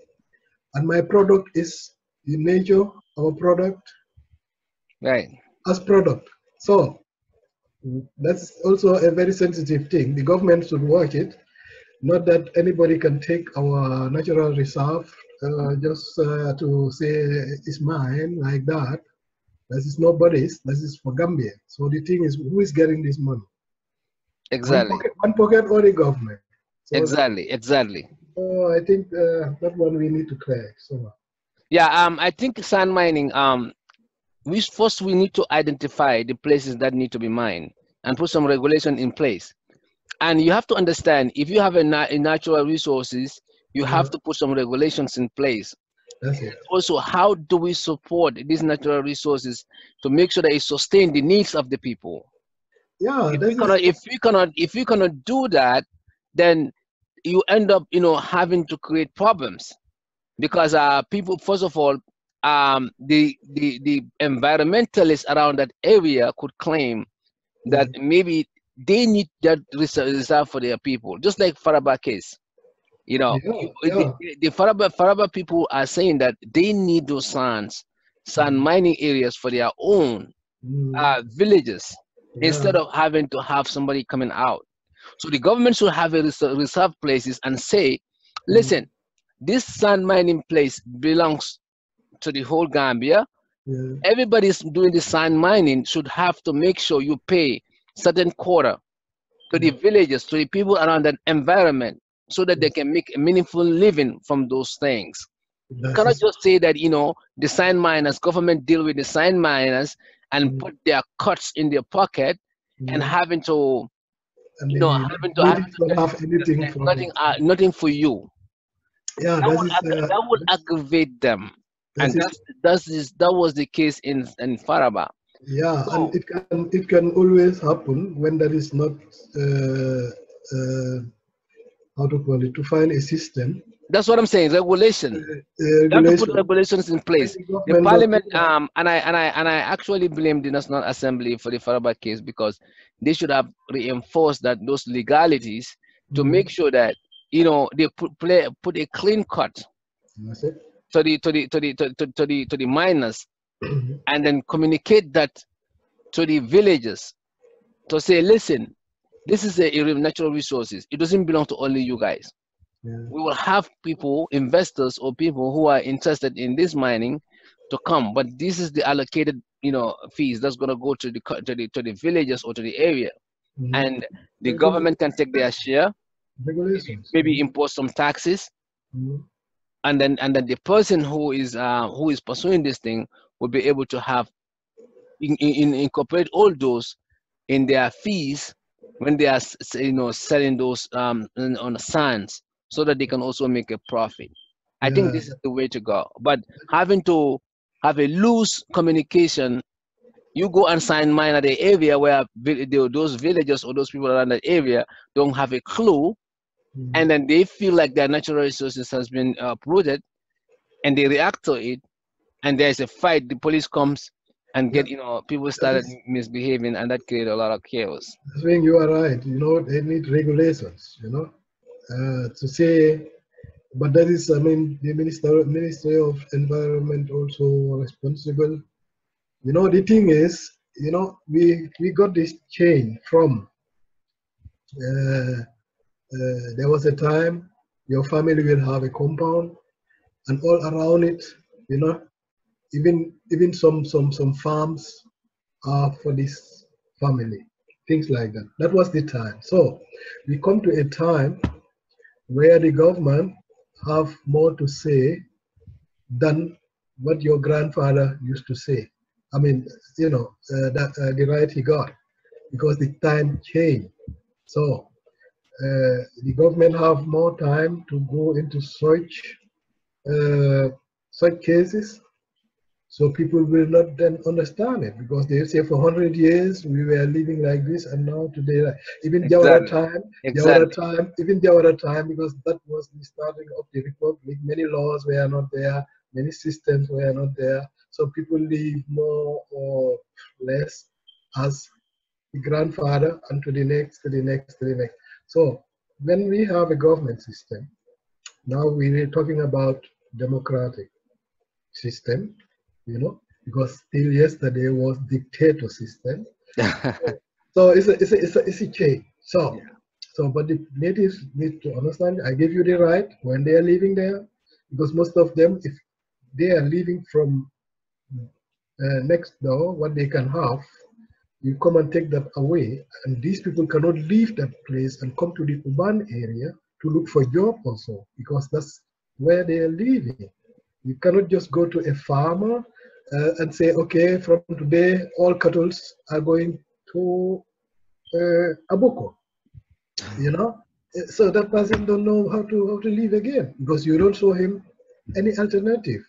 and my product is the nature of our product, right, as product. So that's also a very sensitive thing. The government should watch it. Not that anybody can take our natural reserve just to say it's mine like that. This is nobody's. This is for Gambia. So the thing is, who is getting this money? exactly, One pocket or the government. So exactly. So I think that one we need to clear. So yeah, I think sand mining. We need to identify the places that need to be mined and put some regulation in place. And you have to understand, if you have a natural resources, you have to put some regulations in place. that's it. Also, how do we support these natural resources to make sure that it sustain the needs of the people? Yeah, If we cannot do that, then you end up having to create problems, because people, first of all, the environmentalists around that area could claim that maybe they need that reserve for their people, just like Faraba case. You know, Yeah, the, yeah, the Faraba people are saying that they need those sand mining areas for their own mm, villages yeah, instead of having to have somebody coming out. So the government should have a reserve places and say, mm, listen, this sand mining place belongs to the whole Gambia. yeah, Everybody's doing the sand mining should have to make sure you pay certain quota to the yeah. villages, to the people around that environment, so that they Yes, can make a meaningful living from those things. You that cannot is. just say that, the sand miners, government deal with the sand miners and Mm, put their cuts in their pocket and mm. having to, And the natives don't tell you have anything there's from it. nothing for you. Yeah, that is. That will aggravate them, That and is. that was the case in Faraba. Yeah, and So it can always happen when there is not how to call it, to find a system, that's what I'm saying. Regulation. You have to put regulation. regulations in When place. the The governments are parliament, too much. and I actually blame the National Assembly for the Faraba case, because they should have reinforced that those legalities to Mm, make sure that they put a clean cut that's it. to the miners, and then communicate that to the villages to say, listen, this is a natural resources. It doesn't belong to only you guys. Yeah, We will have people, investors, or people who are interested in this mining to come, but this is the allocated, fees that's going to go to the villages or to the area, mm. and the That is government can take their share, regulations. maybe impose some taxes, Mm, and then the person who is pursuing this thing will be able to have incorporate all those in their fees when they are selling those on the sands, so that they can also make a profit. I think yeah, this is the way to go. But having to have a loose communication, you go and sign mine at the area where those villagers or those people around that area don't have a clue, mm, and then they feel like their natural resources has been uprooted, and they react to it, and there's a fight. The police comes and yeah. get people That started is. misbehaving, and that created a lot of chaos. I think you are right. They need regulations. To say. But that is, I mean, the Ministry of Environment also responsible. The thing is, we got this change from uh, there was a time your family will have a compound, and all around it, you know, even some farms are for this family, things like that. That was the time. So we come to a time where the government have more to say than what your grandfather used to say. I mean, the right he got, because the time changed. So the government have more time to go into uh, such cases, so people will not then understand it, because they say for 100 years we were living like this, and now today, even Jawara Exactly. time, Exactly. Jawara time, because that was the starting of the republic. Many laws were not there, many systems were not there, so people live more or less as the grandfather, and to the next, to the next, to the next. So when we have a government system, now we are talking about democratic system, because till yesterday was dictator system. So it's a change. So Yeah. but the natives need to understand. I give you the right when they are living there, because most of them, if they are living from next door, what they can have, you come and take that away, and these people cannot leave that place and come to the urban area to look for job also, because that's where they are living. You cannot just go to a farmer and say, okay, from today all cattle are going to Aboko. You know, so that person don't know how to live again, because you don't show him any alternative.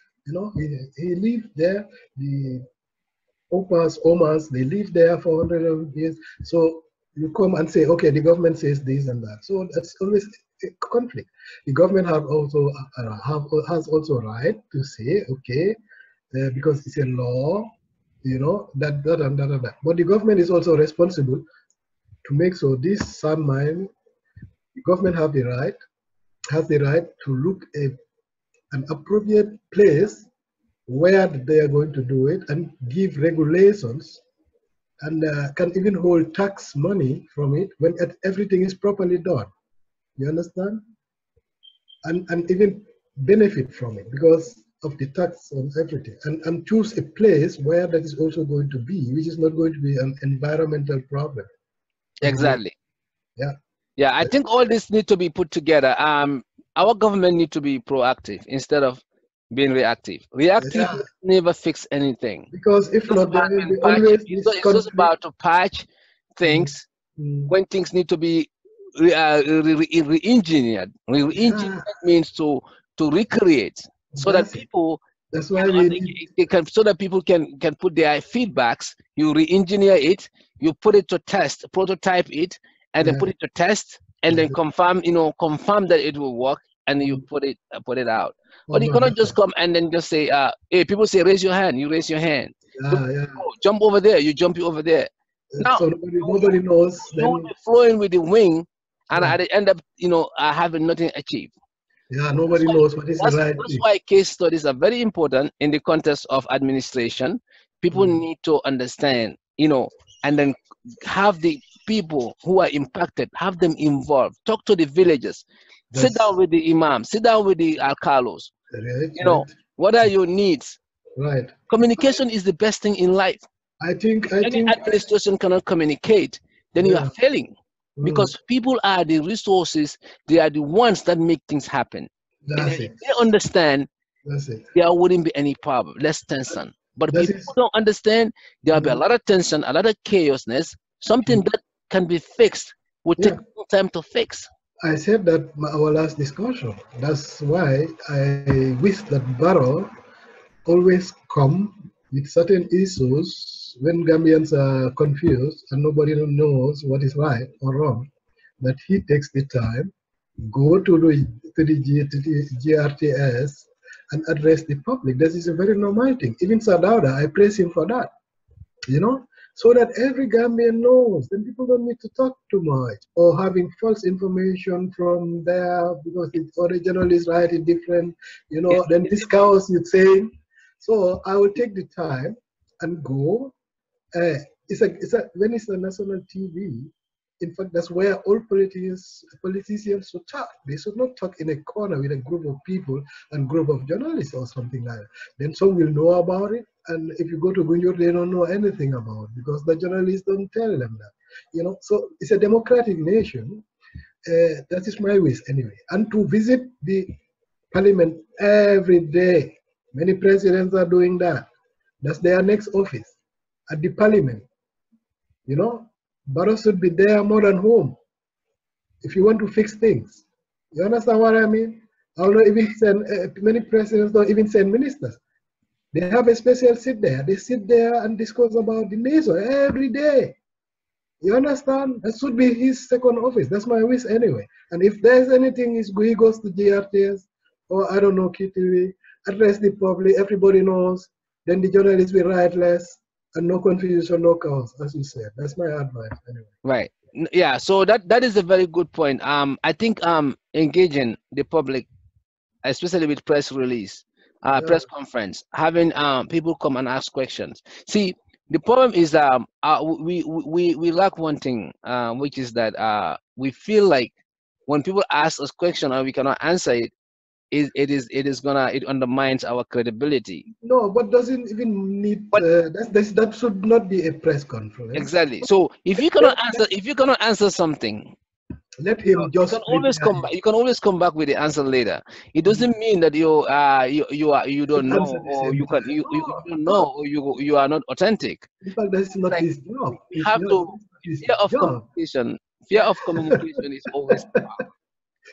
He lived there. The omas, they live there for 100 years. So you come and say, okay, the government says this and that. So that's always a conflict. The government has also right to say, okay, because it's a law, that and that and that. But the government is also responsible to make sure this sound mind. The government have the right to look at an appropriate place where they are going to do it and give regulations and can even hold tax money from it when everything is properly done. You understand? And even benefit from it because of the tax on everything. And choose a place where that is also going to be, which is not going to be an environmental problem. Exactly. Yeah. Yeah, I think all this need to be put together. Our government need to be proactive instead of being reactive. Reactive never fix anything. Because if not, there will be always this It's just about to patch things when things need to be re-engineered. Re-engineered means to recreate so that people that's why we need, so that people can put their feedbacks. You re-engineer it, you put it to test, prototype it, and then put it to test, and then confirm that it will work, and you put it out. But you cannot just come and then just say, hey, people say raise your hand, you raise your hand. Jump over there, you jump over there. Now so nobody knows. You'll be flowing with the wing, and I end up having nothing achieved. Yeah, nobody knows what is the right thing. That's why case studies are very important in the context of administration. People need to understand, and then have the people who are impacted, have them involved. Talk to the villagers. Sit down with the imam. Sit down with the alcalos. What are your needs? Right. Communication is the best thing in life. I think administration cannot communicate, then you are failing. Because people are the resources, they are the ones that make things happen. If they understand, there wouldn't be any problem, less tension. But if people don't understand, there'll be a lot of tension, a lot of chaosness. Something that can be fixed will take time to fix. I said that our last discussion. That's why I wish that Barrow always come with certain issues when Gambians are confused and nobody knows what is right or wrong, that he takes the time, go to the GRTS and address the public. That is a very normal thing. Even Sadauda, I praise him for that, so that every Gambian knows. Then people don't need to talk too much or having false information from there because the original is writing different, then this chaos you're saying. So I will take the time and go. When it's a national TV, in fact, that's where all politicians should talk. They should not talk in a corner with a group of people and group of journalists or something like that. Then some will know about it, and if you go to Gunjur, they don't know anything about it because the journalists don't tell them that. So it's a democratic nation. That is my wish anyway. And to visit the parliament every day. Many presidents are doing that. That's their next office at the parliament. Barrow should be there more than home if you want to fix things. You understand what I mean? I will not even send, many presidents don't even send ministers. They have a special seat there. They sit there and discuss about the nation every day. You understand? That should be his second office. That's my wish anyway. And if there's anything, he goes to GRTS or I don't know, KTV, address the public, everybody knows, then the journalists will write less and no confusion, no chaos, as you said. That's my advice anyway. Right. Yeah, so that is a very good point. I think engaging the public, especially with press release, press conference, having people come and ask questions. See, the problem is we lack one thing, which is that we feel like when people ask us question and we cannot answer it, it undermines our credibility. No, but doesn't even need. That should not be a press conference. Exactly. So if you cannot answer something, let him just. You can always come back. You can always come back with the answer later. It doesn't mean that you don't know, or you don't know, or you are not authentic. In fact, that's not his job. You have to communication. Fear of communication is always there.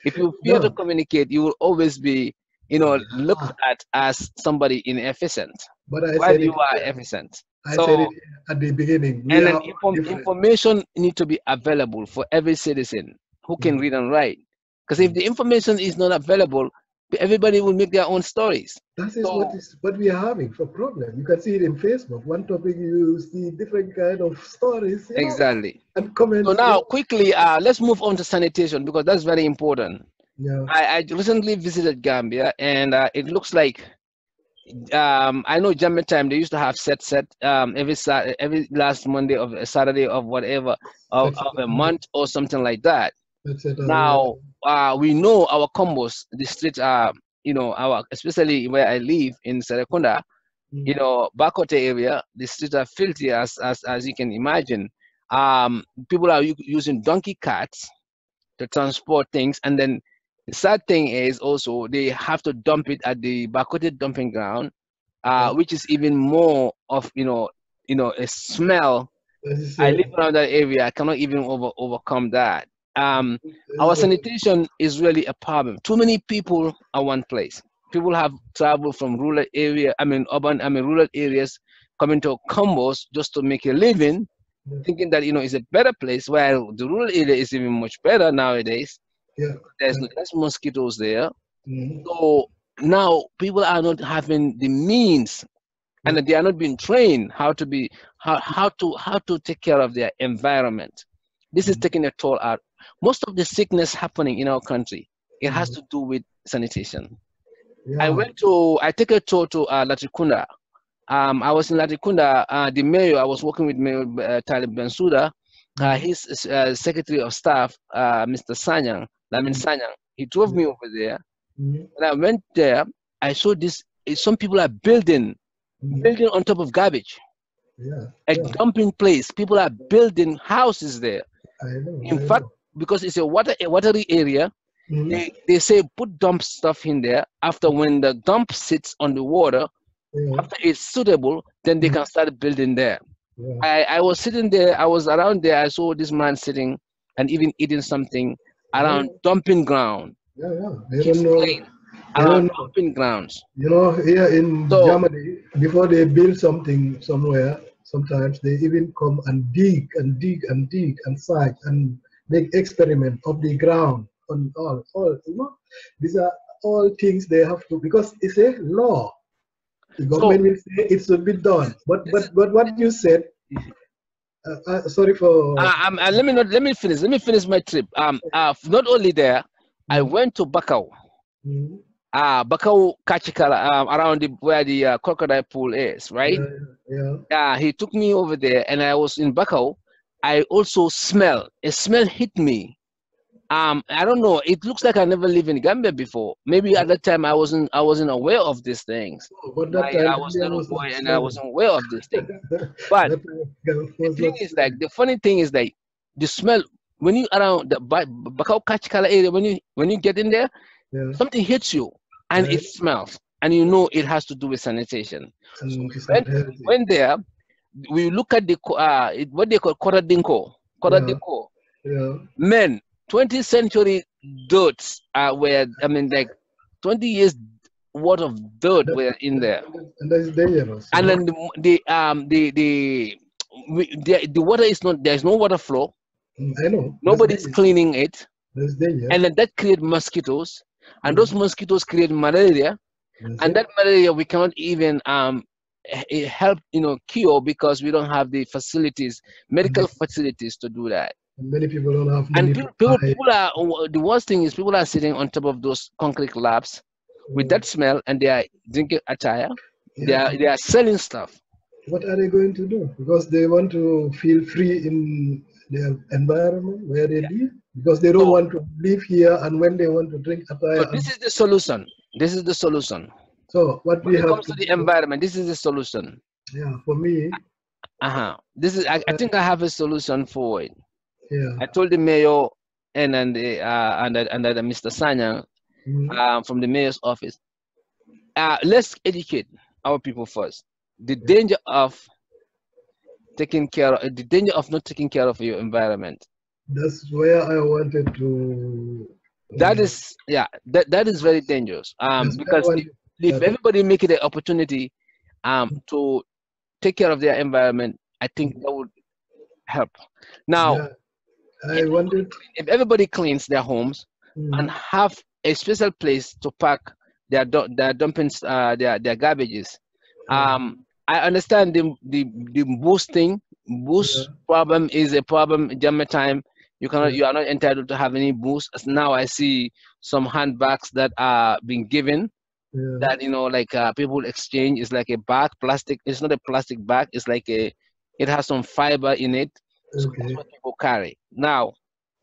If you fear to communicate, you will always be, looked at as somebody inefficient. But while you are efficient. I said it at the beginning. And then information need to be available for every citizen who can read and write. Because if the information is not available, Everybody will make their own stories. That is So what we are having for problem. You can see it in Facebook. One topic you see different kind of stories, exactly. and So comments. now quickly, let's move on to sanitation because that's very important. Yeah. I recently visited Gambia, and it looks like I know Jammeh time they used to have every last Monday of Saturday of whatever of a month or something like that. Yeah. Now we know our combos, the streets are our especially where I live in Serekunda, Bakote area, the streets are filthy as you can imagine. People are using donkey carts to transport things, and then the sad thing is also they have to dump it at the Bakote dumping ground, Yeah. which is even more of a smell. This is, I live around that area. I cannot even overcome that. Our sanitation is really a problem. Too many people at one place. People have traveled from rural areas, coming to combos just to make a living, thinking that it's a better place. While the rural area is even much better nowadays. yeah. There's less mosquitoes there. Mhm. So now people are not having the means, and they are not being trained how to take care of their environment. This is taking a toll out. Most of the sickness happening in our country, it has to do with sanitation. Yeah. I take a tour to Latrikunda. I was in Latrikunda. The mayor, I was working with Mayor Talib Bensouda, his secretary of staff, Mr. Sanyang, Lamin Sanyang. He drove me over there. Mhm. When I went there, I saw this. Some people are building on top of garbage, Yeah. a Yeah. dumping place. People are building houses there. I know. In I fact, know. because it's a watery area, Mhm. they say put dump stuff in there. After when the dump sits on the water, Yeah. after it's suitable, then they Mhm. can start building there. Yeah. I was sitting there. I was around there. I saw this man sitting and even eating something I around know. dumping ground. Yeah. Yeah. They He's don't know. playing They around don't know. dumping grounds. Here in So Germany, before they build something somewhere, sometimes they even come and dig and dig and dig and search and make experiment of the ground on all. These are all things they have to, because it's a law. The so government will say it should be done. But this is what you said, sorry for. let me finish my trip. Not only there, I Mm, went to Bakau. mm, Bakau Kachikala, around where the crocodile pool is, right? yeah, yeah. He took me over there, and I was in Bakau. I also a smell hit me. I don't know. It looks like I never lived in Gambia before. Maybe at that time I wasn't aware of these things. Oh, but that time I was a Gambia little was boy not and I smelling. wasn't aware of these things. But That time Gambia was not smelling. the funny thing is like the smell when you around the Bakau Kachikala area, when you get in there, Yeah, something hits you and yeah, it smells, and you know it has to do with sanitation. So and we it's not we healthy. went there. We look at what they call Yeah, Koradinko. yeah, Men, 20th century dirt where I mean like 20 years worth of dirt that, were in there, and that is dangerous, and then the water is not, there's no water flow. I know, that's Nobody's dangerous. cleaning it, That's dangerous. and then that create mosquitoes, and those Mm, mosquitoes create malaria, that's and it. that malaria we cannot even help cure because we don't have the facilities, And, medical facilities to do that. and many people don't have And money to people, buy. people are the worst thing is people are sitting on top of those concrete slabs with Mm, that smell, and they are drinking attire. They yeah, are they are selling stuff. what are they going to do? Because they want to feel free in their environment where they Yeah. live. Because they don't So want to live here, and when they want to drink so attire. this And is the solution. This is the solution. so what When we it have comes to to the do, environment, this is the solution. yeah, for me, This is I uh, think I have a solution for it. yeah, I told the mayor and Mr. Sanya mm, from the mayor's office. Let's educate our people first. The yeah, danger of the danger of not taking care of your environment. that's where I wanted to. That is that is very dangerous. That's where I Because wanted if that. everybody make it an opportunity to take care of their environment, I think that would help. Now, Yeah, I wanted. if everybody cleans their homes and Mm, have a special place to park they're dumping their garbages. Yeah. I understand the boost thing. Boost problem is a problem. Jama time you are not entitled to have any boost. Now I see some handbags that are being given Yeah. that like people exchange. Is like a bag, plastic. It's not a plastic bag. It's like it has some fiber in it. So that's Okay. what people carry. Now,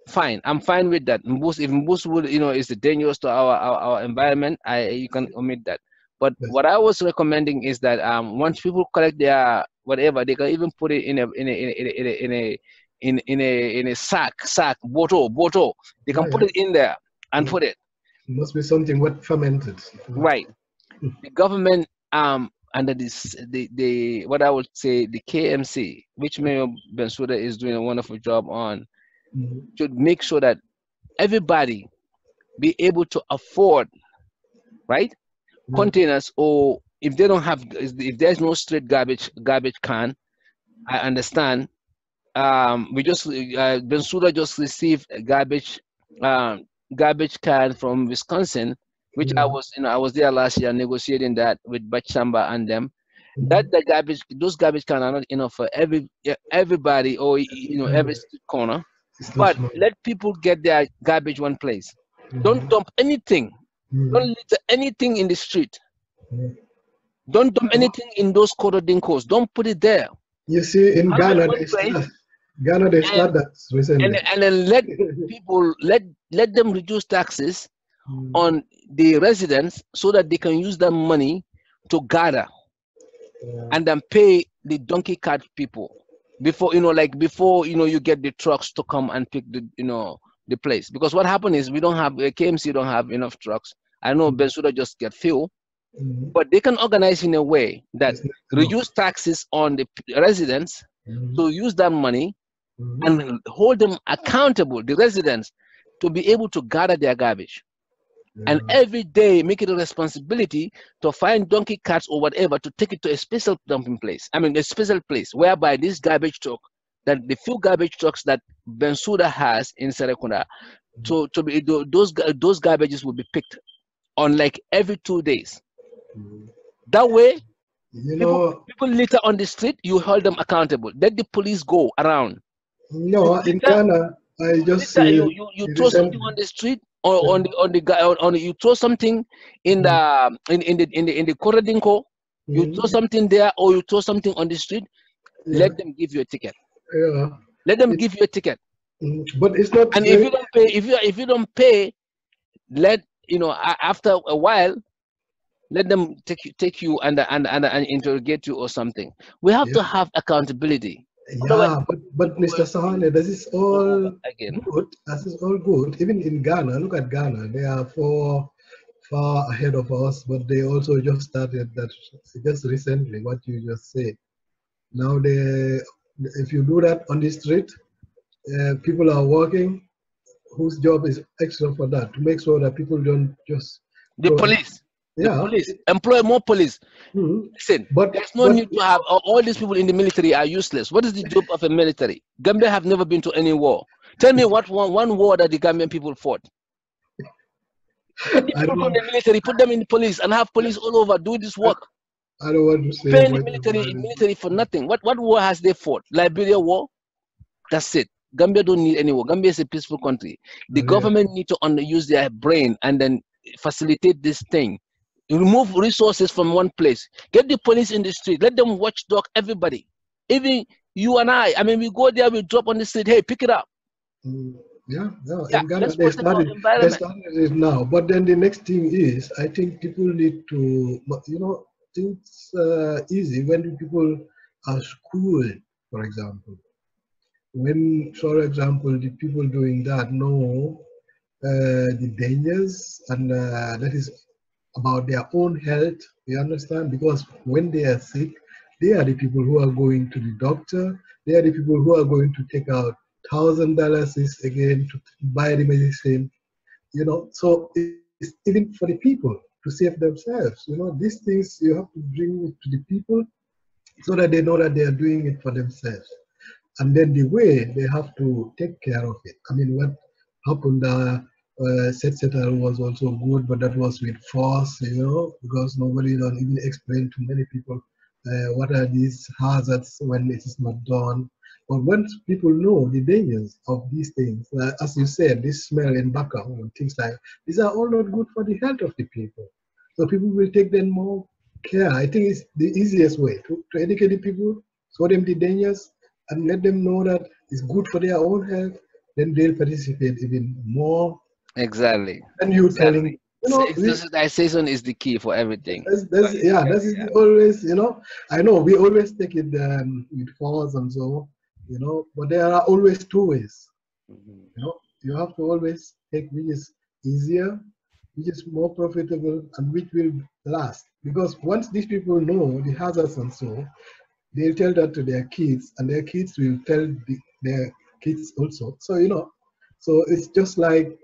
fine, I'm fine with that. Mbus, if Mbus would, is dangerous to our environment, you can omit that. But Yes. what I was recommending is that once people collect their whatever, they can even put it in a sack, bottle. They Yeah. can put Yeah. it in there and Yeah. put it It must be something what fermented. right. The government under this the what I would say the KMC, which Mayor Bensouda is doing a wonderful job on, Mhm. should make sure that everybody be able to afford right Yeah. containers, or if they don't have, if there's no straight garbage can. I understand. We just Bensouda just received a garbage can from Wisconsin, which I Yeah. was I was there last year negotiating that with Bachamba and them. That Mhm. the garbage those garbage can are not enough for everybody, or every Everybody. street corner. It's too But small. let people get their garbage one place. Don't Mhm. dump anything. Don't Mhm. litter anything in the street. Yeah. Don't dump Oh, anything in those corridors. Don't put it there. you see, in Have it Ghana, one they place, start. Ghana, they and start that recently. then let people let them reduce taxes Mm. on the residents so that they can use that money to gather Yeah. and then pay the donkey cart people before like before you get the trucks to come and pick the place. Because what happened is we don't have KMC don't have enough trucks. I know Mm. Bensuda just get few, Mm. but they can organize in a way that It's not enough. reduce taxes on the residents Mm. to use that money Mm. and hold them accountable, the residents, to be able to gather their garbage. And Yeah. every day make it a responsibility to find donkey carts or whatever to take it to a special dumping place. I mean, a special place whereby this garbage truck, that the few garbage trucks that Bensouda has in Serekunda, to be those garbages will be picked on like every 2 days. Mm. That way, You people know, people litter on the street, you hold them accountable. Let the police go around. You no, in litter, Ghana, I you just litter, see you throw something recently. on the street or on the you throw something in Mm. the corridor, you throw Mm. something there or you throw something on the street, Yeah, let them give you a ticket. yeah. Let them It, give you a ticket. but it's not And if very. you don't pay, if you don't pay, let after a while, let them take you and interrogate you or something. We have Yeah, to have accountability. Otherwise, yeah. But Mr. Sahane, this is go all over again. good. This is all good. Even in Ghana, look at Ghana. They are far ahead of us, but they also just started that just recently. What you just said. Now if you do that on the street, people are working. Whose job is extra for that to make sure that people don't just The throw it. police, the Yeah. police, employ more police. Mhm. Listen, But there's no but need to have all these people in the military are useless. What is the job of a military? Gambia have never been to any war. Tell me what one war that the Gambian people fought. Get the I people don't from want the military, put them in the police, and have police all over do this I, work. I don't want to say Paying the much military about in it. military for nothing. What war has they fought? Liberia war. That's it. Gambia don't need any war. Gambia is a peaceful country. The Yeah. government need to use their brain and then facilitate this thing. Remove resources from one place. Get the police in the street. Let them watchdog everybody. Even you and I. I mean, we go there, we drop on the street. Hey, pick it up. Mm, yeah, no, Yeah, in Ghana let's protect our they environment. started it now. But then the next thing is, I think people need to, things easy when the people are schooled, for example. When, for example, the people doing that know the dangers and that is about their own health, you understand? Because when they are sick, they are the people who are going to the doctor, they are the people who are going to take out $1,000 again to buy the medicine, so it's even for the people to save themselves, these things you have to bring it to the people so that they know that they are doing it for themselves. And then the way they have to take care of it. I mean, what happened? etc. was also good, but that was with force, because nobody don't even explain to many people what are these hazards when it is not done. But once people know the dangers of these things, as you said, this smell in background and things like these are all not good for the health of the people. So people will take them more care. I think it's the easiest way to educate the people, show them the dangers, and let them know that it's good for their own health. Then they'll participate even more. Exactly. And you telling, Exactly. Sensitization is the key for everything. yeah, that is the always, I know we always take it with force and so, but there are always two ways. You have to always take which is easier, which is more profitable, and which will last. Because once these people know the hazards and so, they'll tell that to their kids, and their kids will tell their kids also. So, so it's just like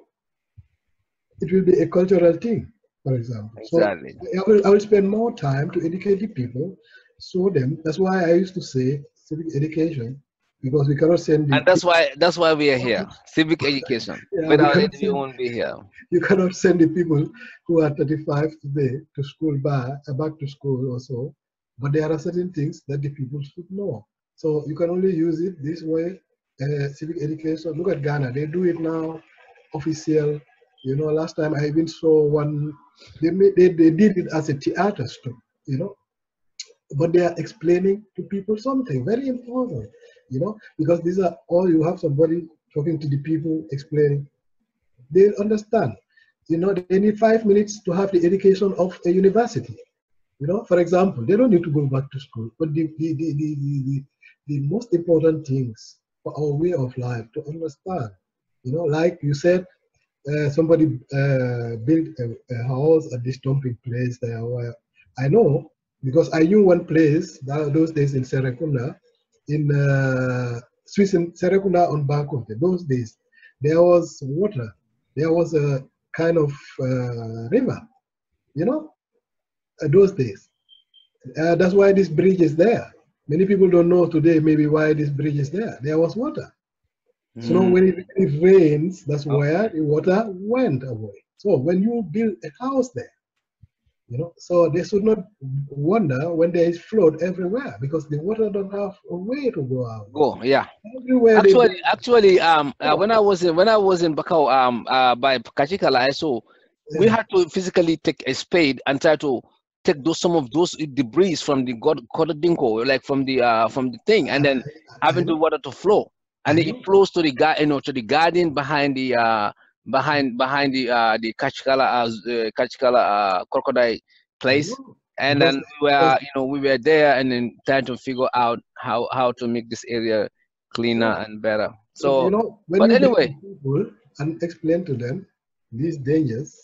it will be a cultural thing, for example. So Exactly. I will spend more time to educate the people, show them. That's why I used to say civic education, because we cannot send the And that's why we are here. Civic education. yeah, we Without it, cannot we send won't be here. you cannot send the people who are 35 today to school back to school also. But there are certain things that the people should know. So you can only use it this way. Civic education. Look at Ghana; they do it now, official. Last time I even saw one. They did it as a theater too. But they are explaining to people something very important. Because these are all you have somebody talking to the people explaining. They understand. They need 5 minutes to have the education of a university. For example, they don't need to go back to school. But the most important things for our way of life to understand, like you said, somebody built a house at this dumping place there where I know because I knew one place those days in Serekunda, in Swiss in Serekunda on Bankote. Those days there was water. There was a kind of river, you know, those days. That's why this bridge is there. Many people don't know today maybe why this bridge is there. There was water. So Mm. when it rains, that's where the water went away. So when you build a house there, so they should not wonder when there is flood everywhere because the water don't have a way to go out. Go, yeah. Everywhere they build. Actually, Oh, when I was in Bakau, by Kachikala, I saw we yeah, had to physically take a spade and try to take some of those debris from the Kododinko, like from the thing, and then I having the know, water to flow, and I it know. flows to to the garden behind behind the Kachikala crocodile I place, know and because then we were there and then trying to figure out how to make this area cleaner sure. and better. But So, when but you bring anyway, the people and explain to them these dangers,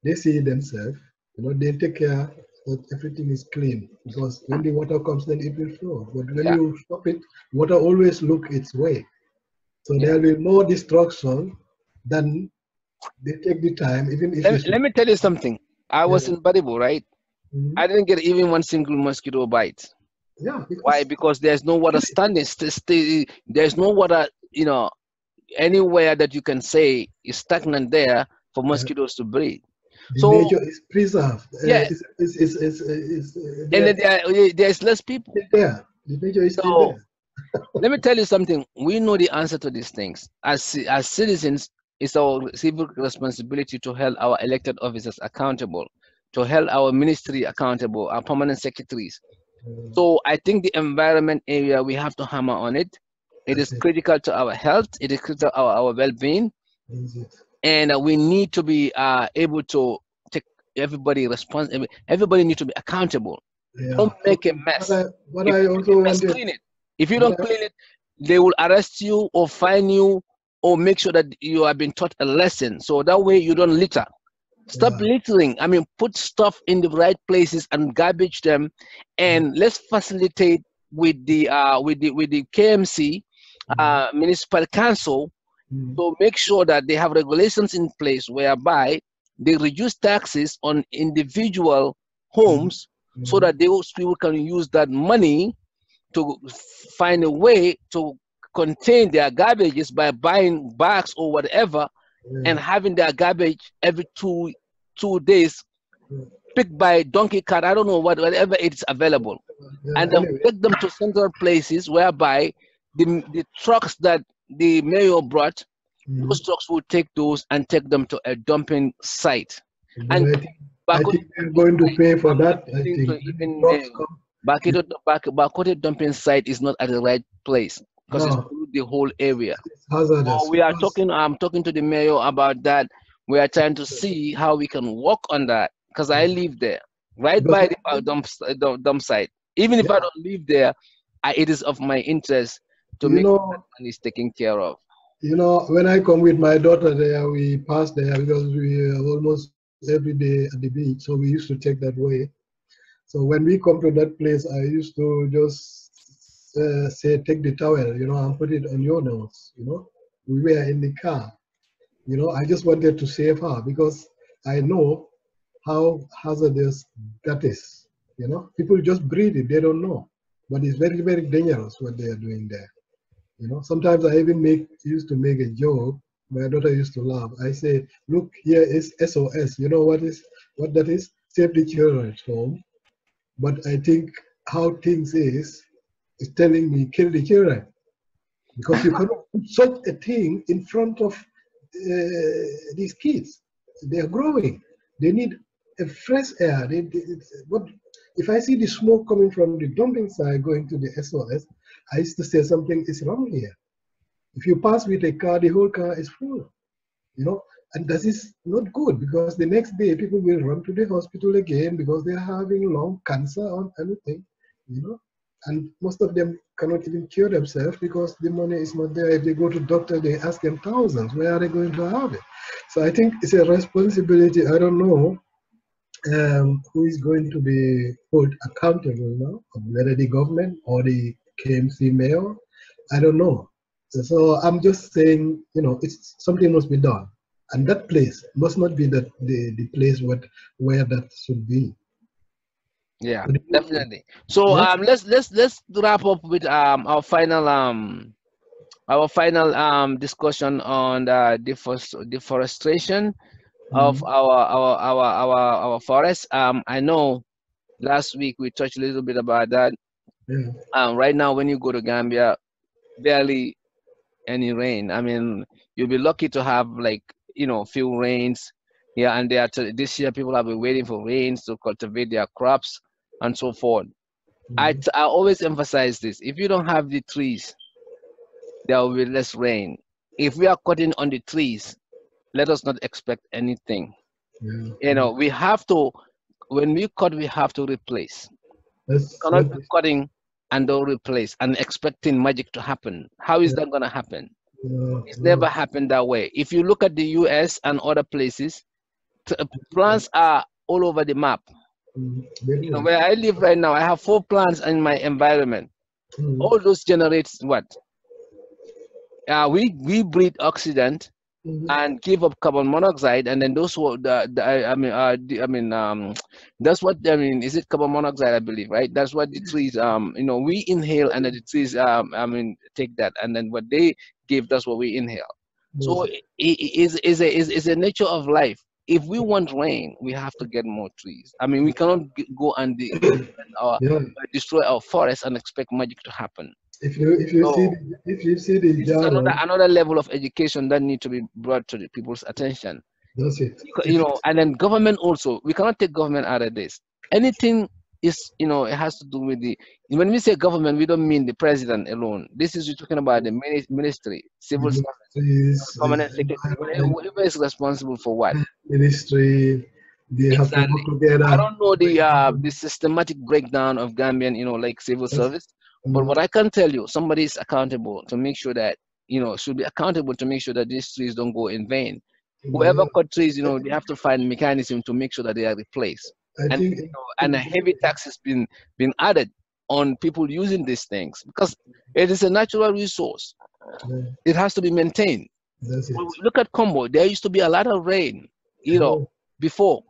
they see themselves, they take care that everything is clean because when the water comes, then it will flow. But when yeah, you stop it, water always look its way. So yeah. there will be more destruction than they take the time, even if it's Let me tell you something. I was yeah, in Baribo, right? mhm, I didn't get even one single mosquito bite. yeah, Why? because Because there's no water standing. There's no water, anywhere that you can say is stagnant there for uh, mosquitoes to breed. the So, nature is preserved. yeah, and then there's less people. still there. The nature is still So there. let me tell you something. We know the answer to these things. As citizens, it's our civic responsibility to hold our elected officers accountable, to hold our ministry accountable, our permanent secretaries. Uh, So I think the environment area, we have to hammer on it. It is that's it. critical to our health. It is critical to our well-being, That's it. and we need to be able to take everybody responsible. Everybody need to be accountable. Don't Yeah. make a What mess. I what If I you make also a mess, wanted. clean it. If you What don't I clean it, they will arrest you or fine you or make sure that you have been taught a lesson. So that way you don't litter. Stop yeah. littering. I mean, put stuff in the right places and garbage them, and let's facilitate with the KMC, Mm, municipal council, mm, to make sure that they have regulations in place whereby they reduce taxes on individual mm, homes so mm, that those people can use that money to find a way to contain their garbages by buying bags or whatever and having their garbage every two days picked by donkey cart. I don't know whatever it's available, and then Anyway, take them to central places whereby the trucks that the mayor brought, those trucks will take those and take them to a dumping site. but And I think they're going to pay for that. I think to even trucks come. Bakote dumping site is not at the right place because it's No, through the whole area. it's hazardous So we are because talking. I'm talking to the mayor about that. We are trying to see how we can work on that because I live there, right because by the dump site. Even if yeah, I don't live there, it is of my interest to you make sure that know, one is taken care of. when I come with my daughter there, we pass there because we are almost every day at the beach, so we used to take that way. So when we come to that place, I used to just say, take the towel, and put it on your nose. We were in the car. I just wanted to save her because I know how hazardous that is. People just breathe it, they don't know. But it's very, very dangerous what they are doing there. Sometimes I even used to make a joke. My daughter used to laugh. I say, look, here is SOS. You know what that is? Save the children's home. But I think how things is telling me kill the children because you cannot put such a thing in front of these kids. They are growing. They need a fresh air. What if I see the smoke coming from the dumping side going to the SOS? I used to say something is wrong here. If you pass with a car, the whole car is full. And that is not good because the next day people will run to the hospital again because they are having lung cancer or anything. You know, and most of them cannot even cure themselves because the money is not there. If they go to doctor, they ask them thousands. Where are they going to have it? So I think it's a responsibility. I don't know who is going to be put accountable now, whether the government or the KMC mayor. I don't know. So I'm just saying, it's something must be done, and that place must not be the place where that should be. Yeah, What do you think? definitely. So Yeah. let's wrap up with our final discussion on the deforestation of Mhm. our forests. I know last week we touched a little bit about that. Yeah. Right now, when you go to Gambia, barely any rain. I mean, you'll be lucky to have like few rains here and there. This year, people have been waiting for rains to cultivate their crops and so forth. Mhm. I always emphasize this: if you don't have the trees, there will be less rain. If we are cutting on the trees, let us not expect anything. Yeah. We have to, when we cut, we have to replace. We That's cannot what. be cutting and don't replace and expecting magic to happen. How is Yeah. that going to happen? No. It's never No. happened that way. If you look at the US and other places, plants are all over the map. Very well. Where I live right now, I have 4 plants in my environment. Mhm. All those generates what? We breathe oxygen Mhm. and give up carbon monoxide, and then those who that's what I mean. Is it carbon monoxide? I believe, right? That's what the trees we inhale, and then the trees take that, and then what they give, that's what we inhale. So Yes. is a nature of life. If we want rain, we have to get more trees. I mean, we cannot go and Yeah. destroy our forests and expect magic to happen. So If you see the this is another jargon, another level of education that need to be brought to the people's attention. that's it. If you And then government also, we cannot take government out of this. Anything is, it has to do with when we say government, we don't mean the president alone. This is, we're talking about the ministry, the civil service, ministries, permanent secretary, environment whoever is responsible for what. ministry, they have to Exactly. work I together. don't know the systematic breakdown of Gambian, like civil That's, service, but mm, what I can tell you, somebody is accountable to make sure that, should be accountable to make sure that these trees don't go in vain. Whoever yeah. cut trees, I they think, have to find mechanism to make sure that they are replaced. I And think and a heavy tax has been added on people using these things because it is a natural resource. yeah, It has to be maintained. that's When it. we look at Combo, there used to be a lot of rain, Oh, before.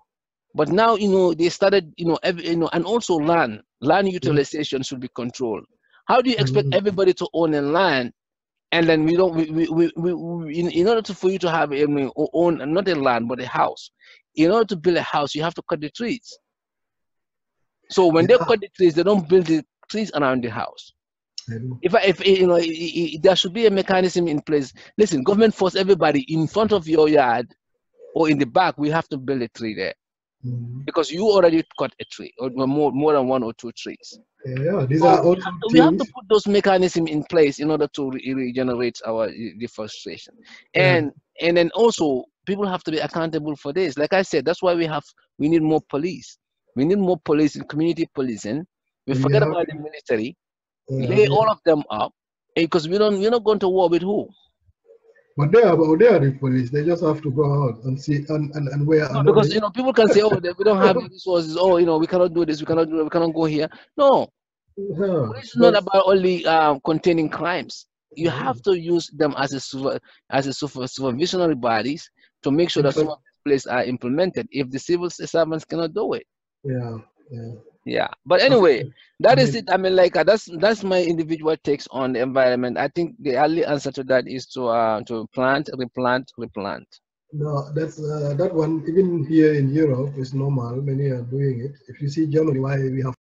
But now, they started, and also land yeah. utilization should be controlled. How do you expect Mhm. everybody to own a land and then we don't in order for you to have own not a land but a house, in order to build a house you have to cut the trees. So when they Yeah, cut the trees, they don't build the trees around the house. I do. If you know, there should be a mechanism in place. Listen, government force everybody in front of your yard or in the back. We have to build a tree there because you already cut a tree or more than 1 or 2 trees. Yeah, these are So also we have to things. put those mechanisms in place in order to regenerate our deforestation, Yeah, and then also people have to be accountable for this. Like I said, that's why we need more police. We need more police and community policing. We and forget about the military. Lay we all of them up, because we're not going to war with who. but they are the police. They just have to go out and see and wear a No, because knowledge. people can say, oh, we don't have the resources. Oh, we cannot do this. We cannot do it. We cannot go here. No, Yeah, police is not that's about only containing crimes. You have to use them as a supervisionary bodies to make sure that some of these places are implemented. If the civil servants cannot do it, yeah, yeah. yeah. But I anyway, I that is mean, it. I mean, like that's my individual takes on the environment. I think the only answer to that is to plant, replant, replant. no, that's that one. Even here in Europe, is normal. Many are doing it. If you see Germany, why we have